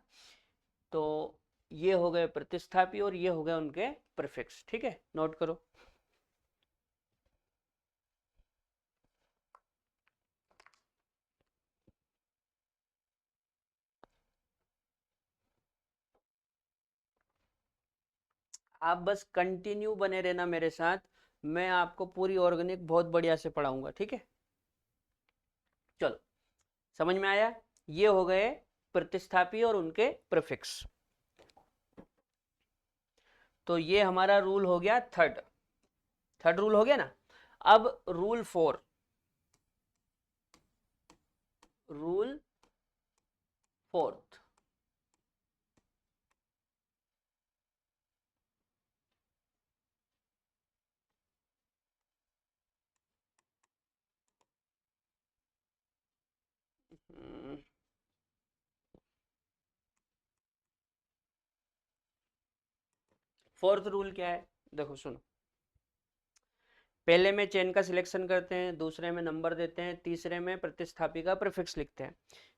तो ये हो गए प्रतिस्थापी और ये हो गए उनके प्रीफिक्स। ठीक है, नोट करो। आप बस कंटिन्यू बने रहना मेरे साथ, मैं आपको पूरी ऑर्गेनिक बहुत बढ़िया से पढ़ाऊंगा। ठीक है, चलो, समझ में आया? ये हो गए प्रतिस्थापी और उनके प्रीफिक्स। तो ये हमारा रूल हो गया थर्ड रूल हो गया ना। अब रूल 4, रूल 4। फोर्थ रूल क्या है, देखो सुनो। पहले में चेन का सिलेक्शन करते हैं, दूसरे में नंबर देते हैं, तीसरे में प्रतिस्थापी का प्रीफिक्स लिखते हैं,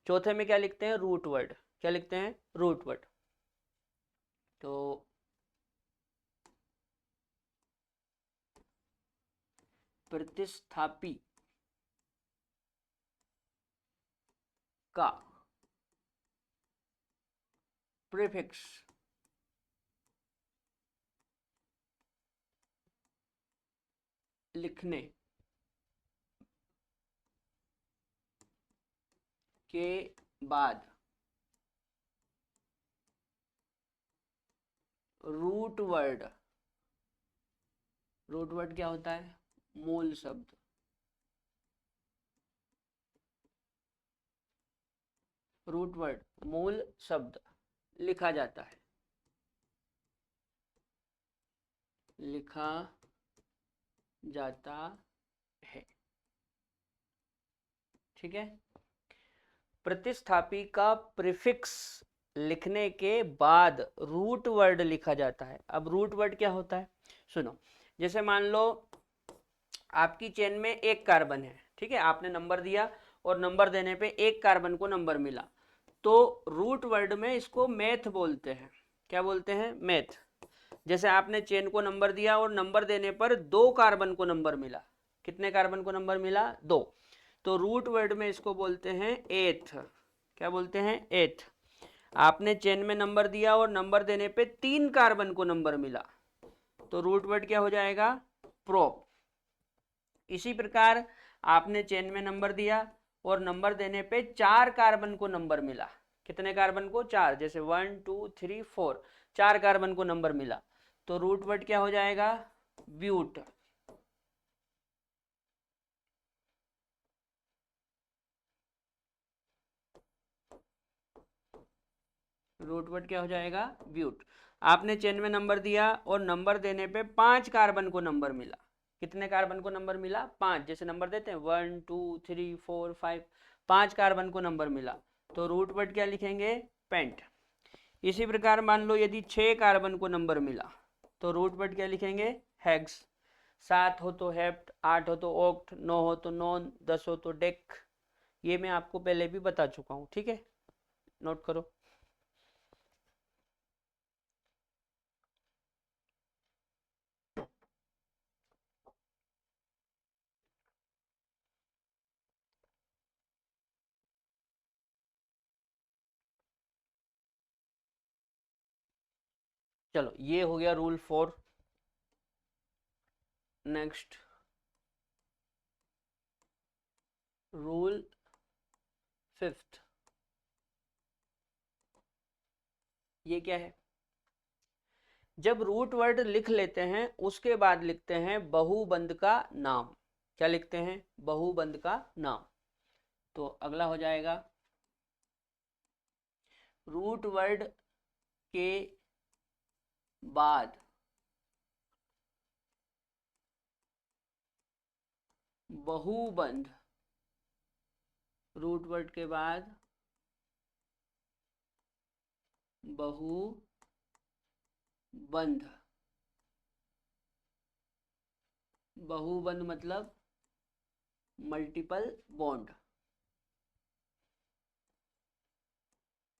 चौथे में क्या लिखते हैं, रूट वर्ड। क्या लिखते हैं, रूट वर्ड। तो प्रतिस्थापी का प्रीफिक्स लिखने के बाद रूट वर्ड, रूट वर्ड क्या होता है, मूल शब्द। रूट वर्ड मूल शब्द लिखा जाता है, लिखा जाता है। ठीक है, प्रतिस्थापी का प्रीफिक्स लिखने के बाद रूट वर्ड लिखा जाता है। अब रूट वर्ड क्या होता है, सुनो। जैसे मान लो आपकी चेन में एक कार्बन है, ठीक है, आपने नंबर दिया और नंबर देने पे एक कार्बन को नंबर मिला, तो रूट वर्ड में इसको मैथ बोलते हैं। क्या बोलते हैं, मैथ। जैसे आपने चेन को नंबर दिया और नंबर देने पर दो कार्बन को नंबर मिला, कितने कार्बन को नंबर मिला, दो, तो रूट वर्ड में इसको बोलते हैं एथ। क्या बोलते हैं, एथ। आपने चेन में नंबर दिया और नंबर देने पे तीन कार्बन को नंबर मिला, तो रूट वर्ड क्या हो जाएगा, प्रोप। इसी प्रकार आपने चेन में नंबर दिया और नंबर देने पे चार कार्बन को नंबर मिला, कितने कार्बन को, चार, जैसे 1 2 3 4, चार कार्बन को नंबर मिला, तो रूट वर्ड क्या हो जाएगा, ब्यूट। रूट वर्ड क्या हो जाएगा, ब्यूट। आपने चेन में नंबर दिया और नंबर देने पे पांच कार्बन को नंबर मिला, कितने कार्बन को नंबर मिला, पांच, जैसे नंबर देते हैं 1 2 3 4 5, पांच कार्बन को नंबर मिला, तो रूट वर्ड क्या लिखेंगे, पेंट। इसी प्रकार मान लो यदि छह कार्बन को नंबर मिला, तो रूट वर्ड क्या लिखेंगे, हेक्स। सात हो तो हेप्ट, आठ हो तो ऑक्ट, नौ हो तो नॉन, 10 हो तो डेक। ये मैं आपको पहले भी बता चुका हूँ, ठीक है, नोट करो। चलो ये हो गया रूल 4। नेक्स्ट रूल 5, ये क्या है, जब रूट वर्ड लिख लेते हैं उसके बाद लिखते हैं बहुबंध का नाम। क्या लिखते हैं, बहुबंध का नाम। तो अगला हो जाएगा, रूट वर्ड के बाद बहुबंध, रूट वर्ड के बाद बहुबंध, बहुबंध मतलब मल्टीपल बॉन्ड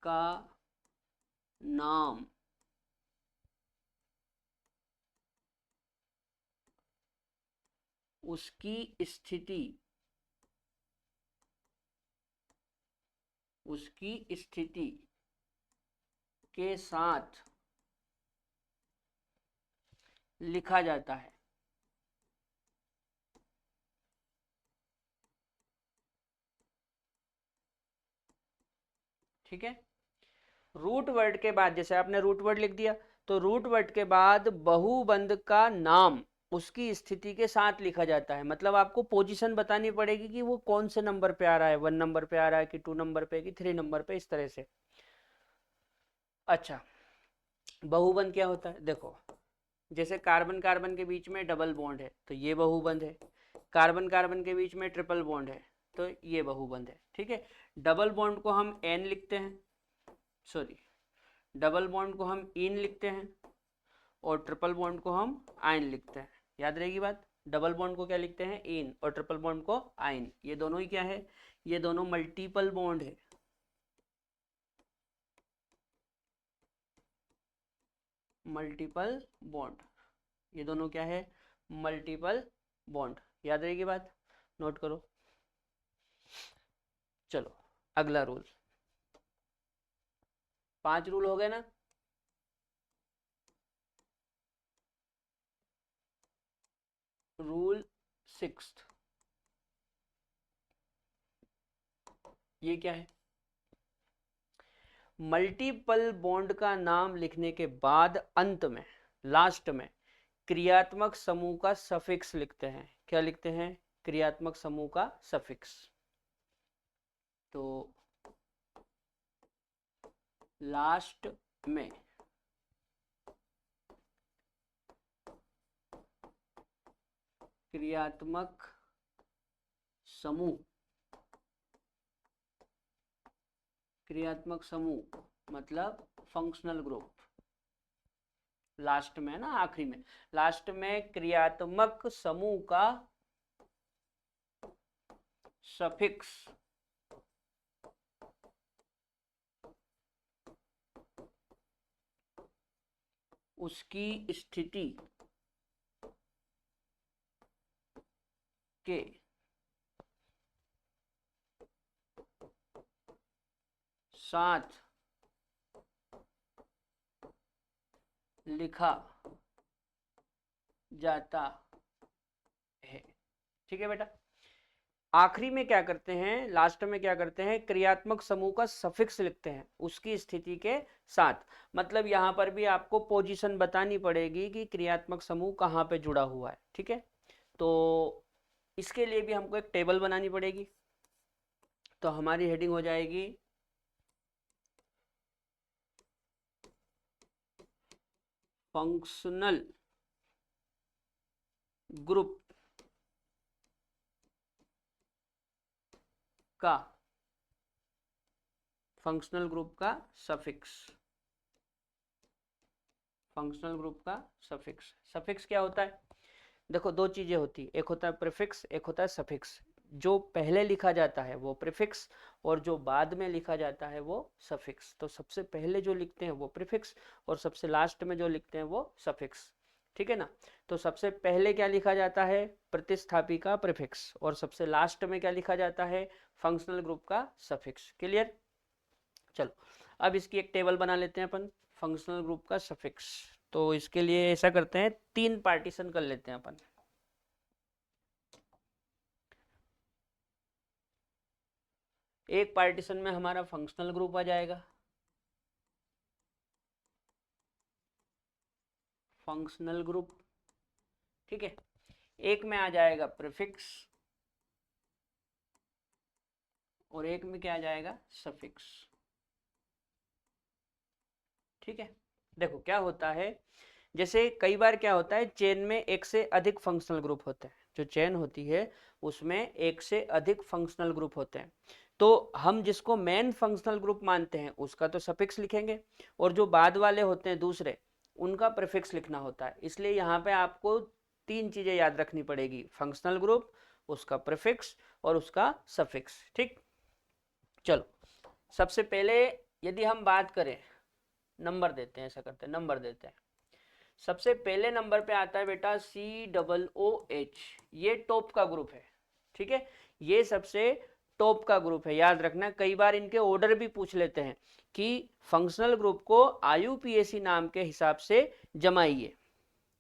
का नाम उसकी स्थिति, उसकी स्थिति के साथ लिखा जाता है। ठीक है, रूट वर्ड के बाद, जैसे आपने रूट वर्ड लिख दिया, तो रूट वर्ड के बाद बहुबंध का नाम उसकी स्थिति के साथ लिखा जाता है। मतलब आपको पोजीशन बतानी पड़ेगी कि वो कौन से नंबर पे आ रहा है, 1 नंबर पे आ रहा है कि 2 नंबर पे कि 3 नंबर पे, इस तरह से। अच्छा, बहुबंध क्या होता है, देखो, जैसे कार्बन कार्बन के बीच में डबल बॉन्ड है तो ये बहुबंध है, कार्बन कार्बन के बीच में ट्रिपल बॉन्ड है तो ये बहुबंध है, ठीक है। डबल बॉन्ड को हम एन लिखते हैं, सॉरी, डबल बॉन्ड को हम इन लिखते हैं और ट्रिपल बॉन्ड को हम आइन लिखते हैं। याद रहेगी बात। डबल बॉन्ड को क्या लिखते हैं, इन, और ट्रिपल बॉन्ड को आइन। ये दोनों ही क्या है, ये दोनों मल्टीपल बॉन्ड है। मल्टीपल बॉन्ड, ये दोनों क्या है, मल्टीपल बॉन्ड। याद रहेगी बात, नोट करो। चलो अगला रूल, 5 रूल हो गए ना। रूल 6, ये क्या है, मल्टीपल बॉन्ड का नाम लिखने के बाद अंत में, लास्ट में क्रियात्मक समूह का सफिक्स लिखते हैं। क्या लिखते हैं, क्रियात्मक समूह का सफिक्स। तो लास्ट में क्रियात्मक समूह, क्रियात्मक समूह मतलब फंक्शनल ग्रुप, लास्ट में ना, आखिरी में, लास्ट में क्रियात्मक समूह का सफिक्स उसकी स्थिति के साथ लिखा जाता है। ठीक है बेटा, आखिरी में क्या करते हैं, लास्ट में क्या करते हैं, क्रियात्मक समूह का सफिक्स लिखते हैं उसकी स्थिति के साथ। मतलब यहां पर भी आपको पोजीशन बतानी पड़ेगी कि क्रियात्मक समूह कहां पे जुड़ा हुआ है। ठीक है, तो इसके लिए भी हमको एक टेबल बनानी पड़ेगी। तो हमारी हेडिंग हो जाएगी फंक्शनल ग्रुप का, फंक्शनल ग्रुप का सफिक्स, फंक्शनल ग्रुप का सफिक्स। सफिक्स क्या होता है, देखो दो चीजें होती है, एक होता है प्रीफिक्स, एक होता है सफिक्स। जो पहले लिखा जाता है वो प्रीफिक्स और जो बाद में लिखा जाता है वो सफिक्स। तो सबसे पहले जो लिखते हैं वो प्रीफिक्स और सबसे लास्ट में जो लिखते हैं वो सफिक्स। ठीक है ना। तो सबसे पहले क्या लिखा जाता है, प्रतिस्थापी का प्रीफिक्स, और सबसे लास्ट में क्या लिखा जाता है, फंक्शनल ग्रुप का सफिक्स। क्लियर। चलो अब इसकी एक टेबल बना लेते हैं अपन, फंक्शनल ग्रुप का सफिक्स। तो इसके लिए ऐसा करते हैं, 3 पार्टीशन कर लेते हैं अपन। एक पार्टीशन में हमारा फंक्शनल ग्रुप आ जाएगा, फंक्शनल ग्रुप। ठीक है, एक में आ जाएगा प्रीफिक्स और एक में क्या आ जाएगा, सफिक्स। ठीक है, देखो क्या होता है, जैसे कई बार क्या होता है, चेन में एक से अधिक फंक्शनल ग्रुप होते हैं। जो चेन होती है उसमें एक से अधिक फंक्शनल ग्रुप होते हैं। तो हम जिसको मेन फंक्शनल ग्रुप मानते हैं उसका तो सफिक्स लिखेंगे, और जो बाद वाले होते हैं दूसरे, उनका प्रीफिक्स लिखना होता है। इसलिए यहाँ पे आपको 3 चीजें याद रखनी पड़ेगी, फंक्शनल ग्रुप, उसका प्रीफिक्स और उसका सफिक्स। ठीक, चलो सबसे पहले यदि हम बात करें, नंबर देते हैं, ऐसा करते हैं नंबर देते हैं। सबसे पहले नंबर पे आता है बेटा COOH, ये टॉप का ग्रुप है। ठीक है, ये सबसे टॉप का ग्रुप है। याद रखना, कई बार इनके ऑर्डर भी पूछ लेते हैं कि फंक्शनल ग्रुप को IUPAC नाम के हिसाब से जमाइए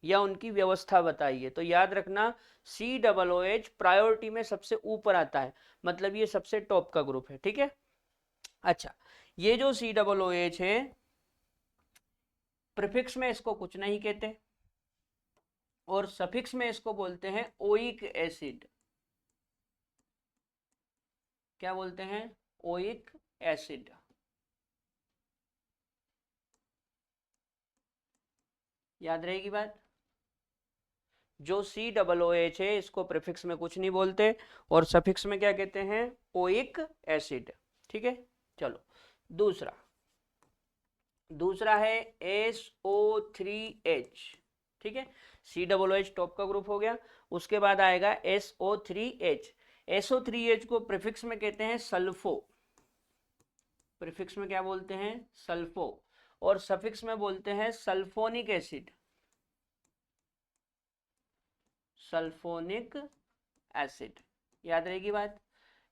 या उनकी व्यवस्था बताइए। तो याद रखना COOH प्रायोरिटी में सबसे ऊपर आता है, मतलब ये सबसे टॉप का ग्रुप है। ठीक है, अच्छा, ये जो COOH है, प्रीफिक्स में इसको कुछ नहीं कहते और सफिक्स में इसको बोलते हैं ओइक एसिड। क्या बोलते हैं, ओइक एसिड। याद रहेगी बात। जो COOH है इसको प्रीफिक्स में कुछ नहीं बोलते और सफिक्स में क्या कहते हैं, ओइक एसिड। ठीक है, चलो दूसरा दूसरा है SO3H। ठीक है, COOH टॉप का ग्रुप हो गया, उसके बाद आएगा SO3H। SO3H को प्रीफिक्स में कहते हैं सल्फो, प्रीफिक्स में क्या बोलते हैं, सल्फो, और सफिक्स में बोलते हैं सल्फोनिक एसिड, सल्फोनिक एसिड। याद रहेगी बात।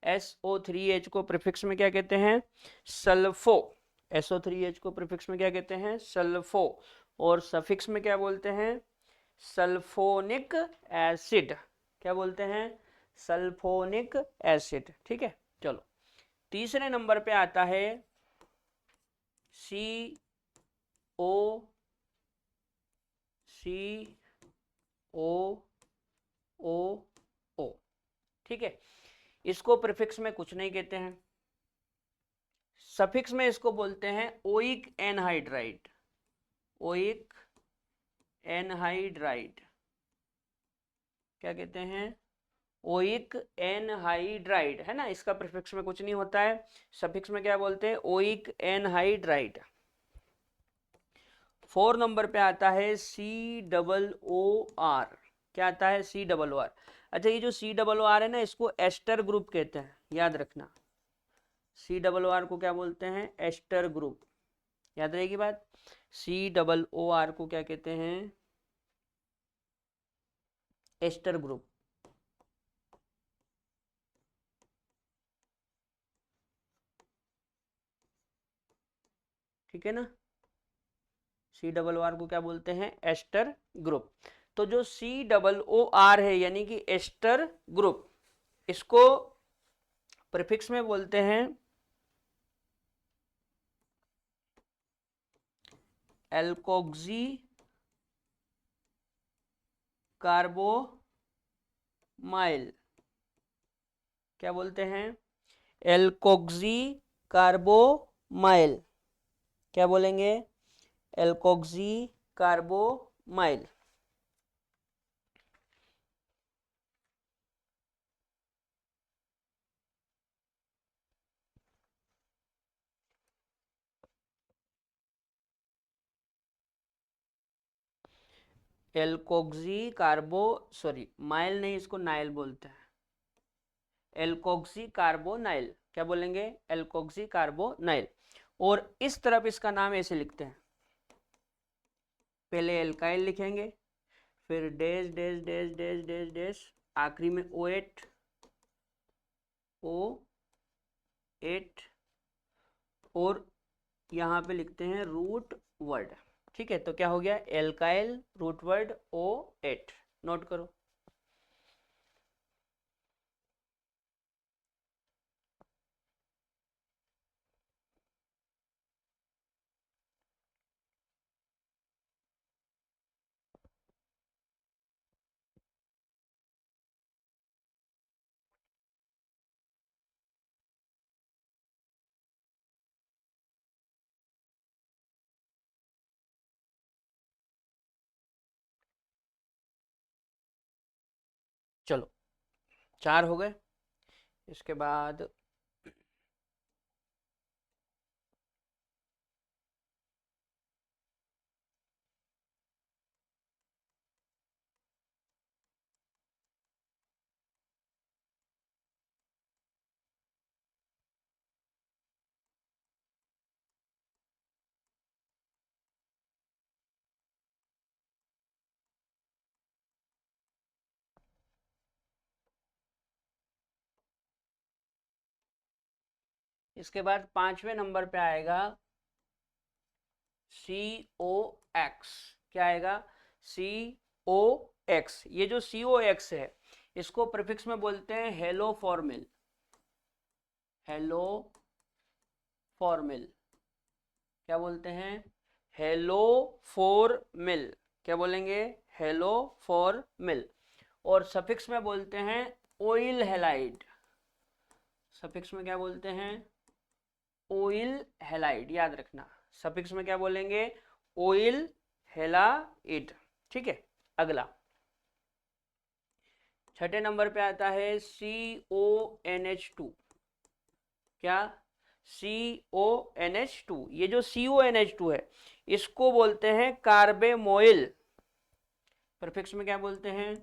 SO3H को प्रीफिक्स में क्या कहते हैं, सल्फो, SO3H को प्रीफिक्स में क्या कहते हैं, सल्फो, और सफिक्स में क्या बोलते हैं, सल्फोनिक एसिड। क्या बोलते हैं, सल्फोनिक एसिड। ठीक है, चलो तीसरे नंबर पे आता है CO, COOO। ठीक है, इसको प्रीफिक्स में कुछ नहीं कहते हैं, सफिक्स में इसको बोलते हैं ओइक एनहाइड्राइड, ओइक एनहाइड्राइड। क्या कहते हैं, ओइक एनहाइड्राइड, है ना, इसका प्रीफिक्स में कुछ नहीं होता है, सफिक्स में क्या बोलते हैं, ओइक एनहाइड्राइड। 4 नंबर पे आता है COOR। क्या आता है, COOR। अच्छा, ये जो COOR है ना, इसको एस्टर ग्रुप कहते हैं, याद रखना। COOR को क्या बोलते हैं, एस्टर ग्रुप। याद रहेगी बात। COOR को क्या कहते हैं, एस्टर ग्रुप। ठीक है ना, COOR को क्या बोलते हैं, एस्टर ग्रुप। तो जो COOR है यानी कि एस्टर ग्रुप, इसको प्रीफिक्स में बोलते हैं एल्कोक्सी कार्बोमाइल। क्या बोलते हैं, एल्कोक्सी कार्बोमाइल। क्या बोलेंगे, alkoxy carbamoyl. Alkoxy कार्बो, sorry mile नहीं, इसको नाइल बोलते हैं, एल्कोक्सी कार्बोनाइल। क्या बोलेंगे, एल्कोक्सी कार्बोनाइल। और इस तरफ इसका नाम ऐसे लिखते हैं, पहले एल्काइल लिखेंगे, फिर dash dash dash dash dash dash, आखिरी में O8, O8, और यहाँ पे लिखते हैं रूट वर्ड। ठीक है, तो क्या हो गया, alkyl root word O8। Note करो। चलो 4 हो गए, इसके बाद इसके बाद 5वें नंबर पे आएगा COX। क्या आएगा, COX। ये जो COX है इसको प्रीफिक्स में बोलते हैं हेलो फॉर्मिल, हेलो फॉर्मिल। क्या बोलते हैं, हेलो फॉर्मिल। क्या बोलेंगे, हेलो फॉर्मिल। और सफिक्स में बोलते हैं ओइल हेलाइड, सफिक्स में क्या बोलते हैं, ओइल हेलाइड। याद रखना, सफिक्स में क्या बोलेंगे, ओइल हेलाइड। ठीक है, अगला छठे नंबर पे आता है CONH2। क्या? CONH2। ये जो CONH2 है इसको बोलते हैं कार्बेमोइल। प्रीफिक्स में क्या बोलते हैं?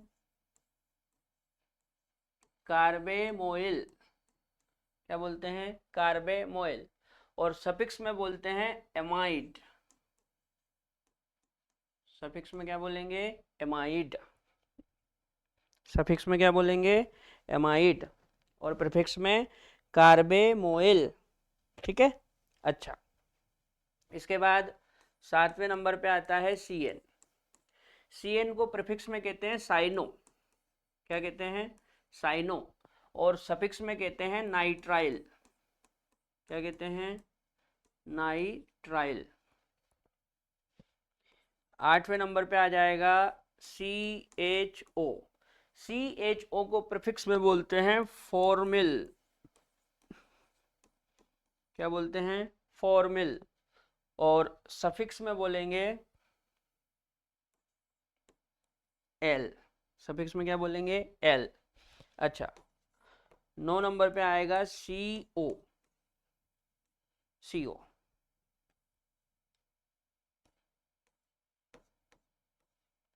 कार्बेमोइल। क्या बोलते हैं? कार्बेमोइल। और सफिक्स में बोलते हैं एमाइड। सफिक्स में क्या बोलेंगे? एमाइड। सफिक्स में क्या बोलेंगे? एमाइड। और प्रीफिक्स में कार्बेमोइल। ठीक है। अच्छा, इसके बाद 7वें नंबर पे आता है CN। CN को प्रीफिक्स में कहते हैं साइनो। क्या कहते हैं? साइनो। और सफिक्स में कहते हैं नाइट्राइल। क्या कहते हैं? नाइट्राइल। 8वें नंबर पे आ जाएगा CHO। CHO को प्रीफिक्स में बोलते हैं फॉर्मिल। क्या बोलते हैं? फॉर्मिल। और सफिक्स में बोलेंगे एल। सफिक्स में क्या बोलेंगे? एल। अच्छा, 9 नंबर पे आएगा CO। CO।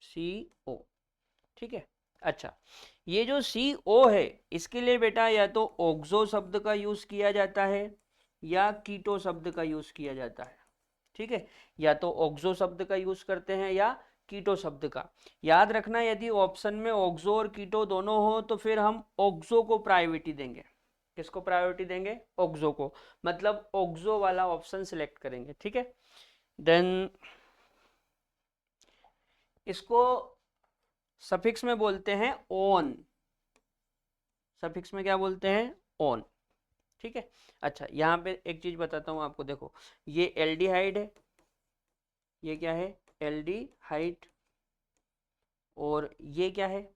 CO। ठीक है। अच्छा, ये जो CO है इसके लिए बेटा या तो ऑक्सो शब्द का यूज किया जाता है या कीटो शब्द का यूज किया जाता है। ठीक है, या तो ऑक्सो शब्द का यूज करते हैं या कीटो शब्द का। याद रखना, यदि ऑप्शन में ऑक्सो और कीटो दोनों हो तो फिर हम ऑक्सो को प्रायोरिटी देंगे। किसको प्रायोरिटी देंगे? ऑक्सो को। मतलब ऑक्सो वाला ऑप्शन सिलेक्ट करेंगे। ठीक है। देन इसको सफिक्स में बोलते हैं ओन। सफिक्स में क्या बोलते हैं? ओन। ठीक है। अच्छा, यहाँ पे एक चीज बताता हूँ आपको। देखो, ये एल्डिहाइड है। ये क्या है? एल्डिहाइड। और ये क्या है?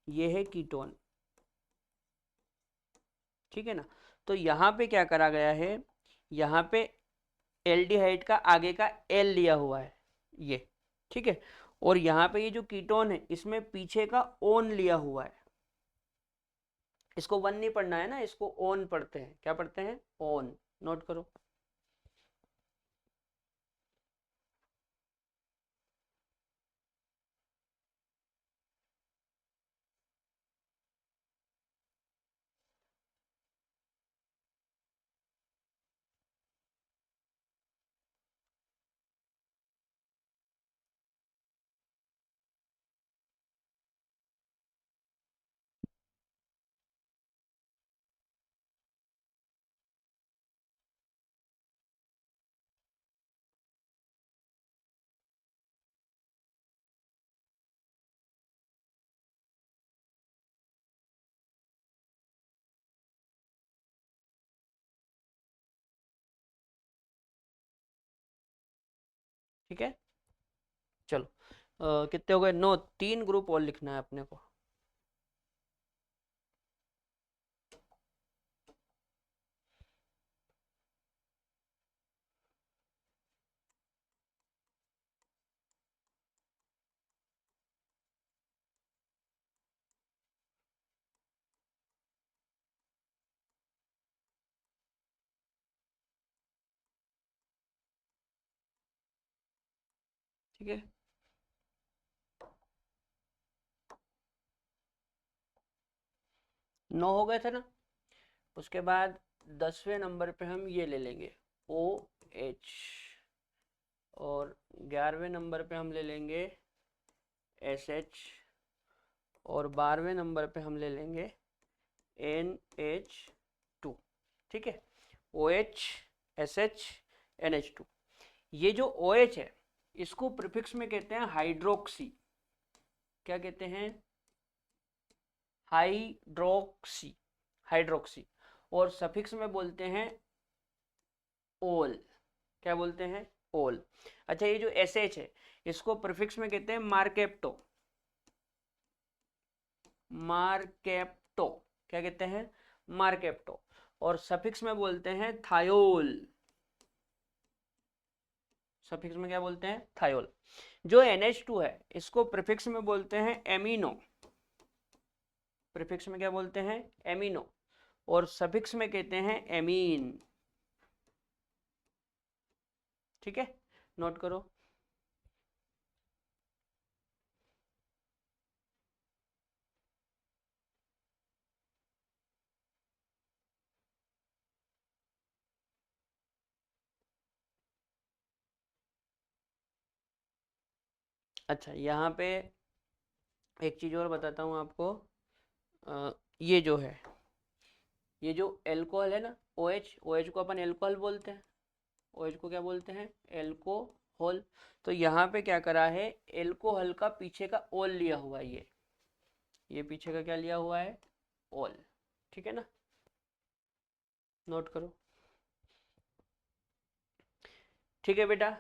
ये है कीटोन। ठीक है ना। तो यहाँ पे क्या करा गया है? यहाँ पे एल्डिहाइड का आगे का एल लिया हुआ है ये। ठीक है। और यहाँ पे ये जो कीटोन है इसमें पीछे का ओन लिया हुआ है। इसको वन नहीं पढ़ना है ना, इसको ओन पढ़ते हैं। क्या पढ़ते हैं? ओन। नोट करो। ठीक है। चलो, कितने हो गए? 9। 3 ग्रुप और लिखना है अपने को। ठीक है। 9 हो गए थे ना। उसके बाद 10वें नंबर पे हम ये ले लेंगे OH। और 11वें नंबर पे हम ले लेंगे SH। और 12वें नंबर पे हम ले लेंगे NH2। ठीक है। OH, SH, NH2। ये जो OH है इसको प्रीफिक्स में कहते हैं हाइड्रोक्सी। क्या कहते हैं? हाइड्रोक्सी। हाइड्रोक्सी। और सफिक्स में बोलते हैं ओल। क्या बोलते हैं? ओल। अच्छा, ये जो SH है इसको प्रीफिक्स में कहते हैं मार्केप्टो। मार्केप्टो। क्या कहते हैं? मार्केप्टो। और सफिक्स में बोलते हैं थायोल। सफिक्स में क्या बोलते हैं? थायोल। जो NH2 है इसको प्रीफिक्स में बोलते हैं एमिनो। प्रीफिक्स में क्या बोलते हैं, एमिनो, और सफिक्स में कहते हैं एमीन। ठीक है, नोट करो। अच्छा, यहाँ पे एक चीज़ और बताता हूँ आपको। ये जो है, ये जो एल्कोहल है ना, OH, OH को अपन एल्कोहल बोलते हैं, OH को क्या बोलते हैं, एल्कोहल। तो यहाँ पे क्या करा है, एल्कोहल का पीछे का ओल लिया हुआ है, ये पीछे का क्या लिया हुआ है, ओल। ठीक है ना, नोट करो। ठीक है बेटा,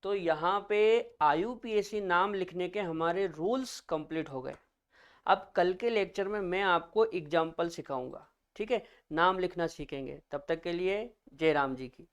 तो यहाँ पे IUPAC नाम लिखने के हमारे रूल्स कंप्लीट हो गए। अब कल के लेक्चर में मैं आपको एग्जाम्पल सिखाऊंगा, ठीक है, नाम लिखना सीखेंगे। तब तक के लिए जय राम जी की।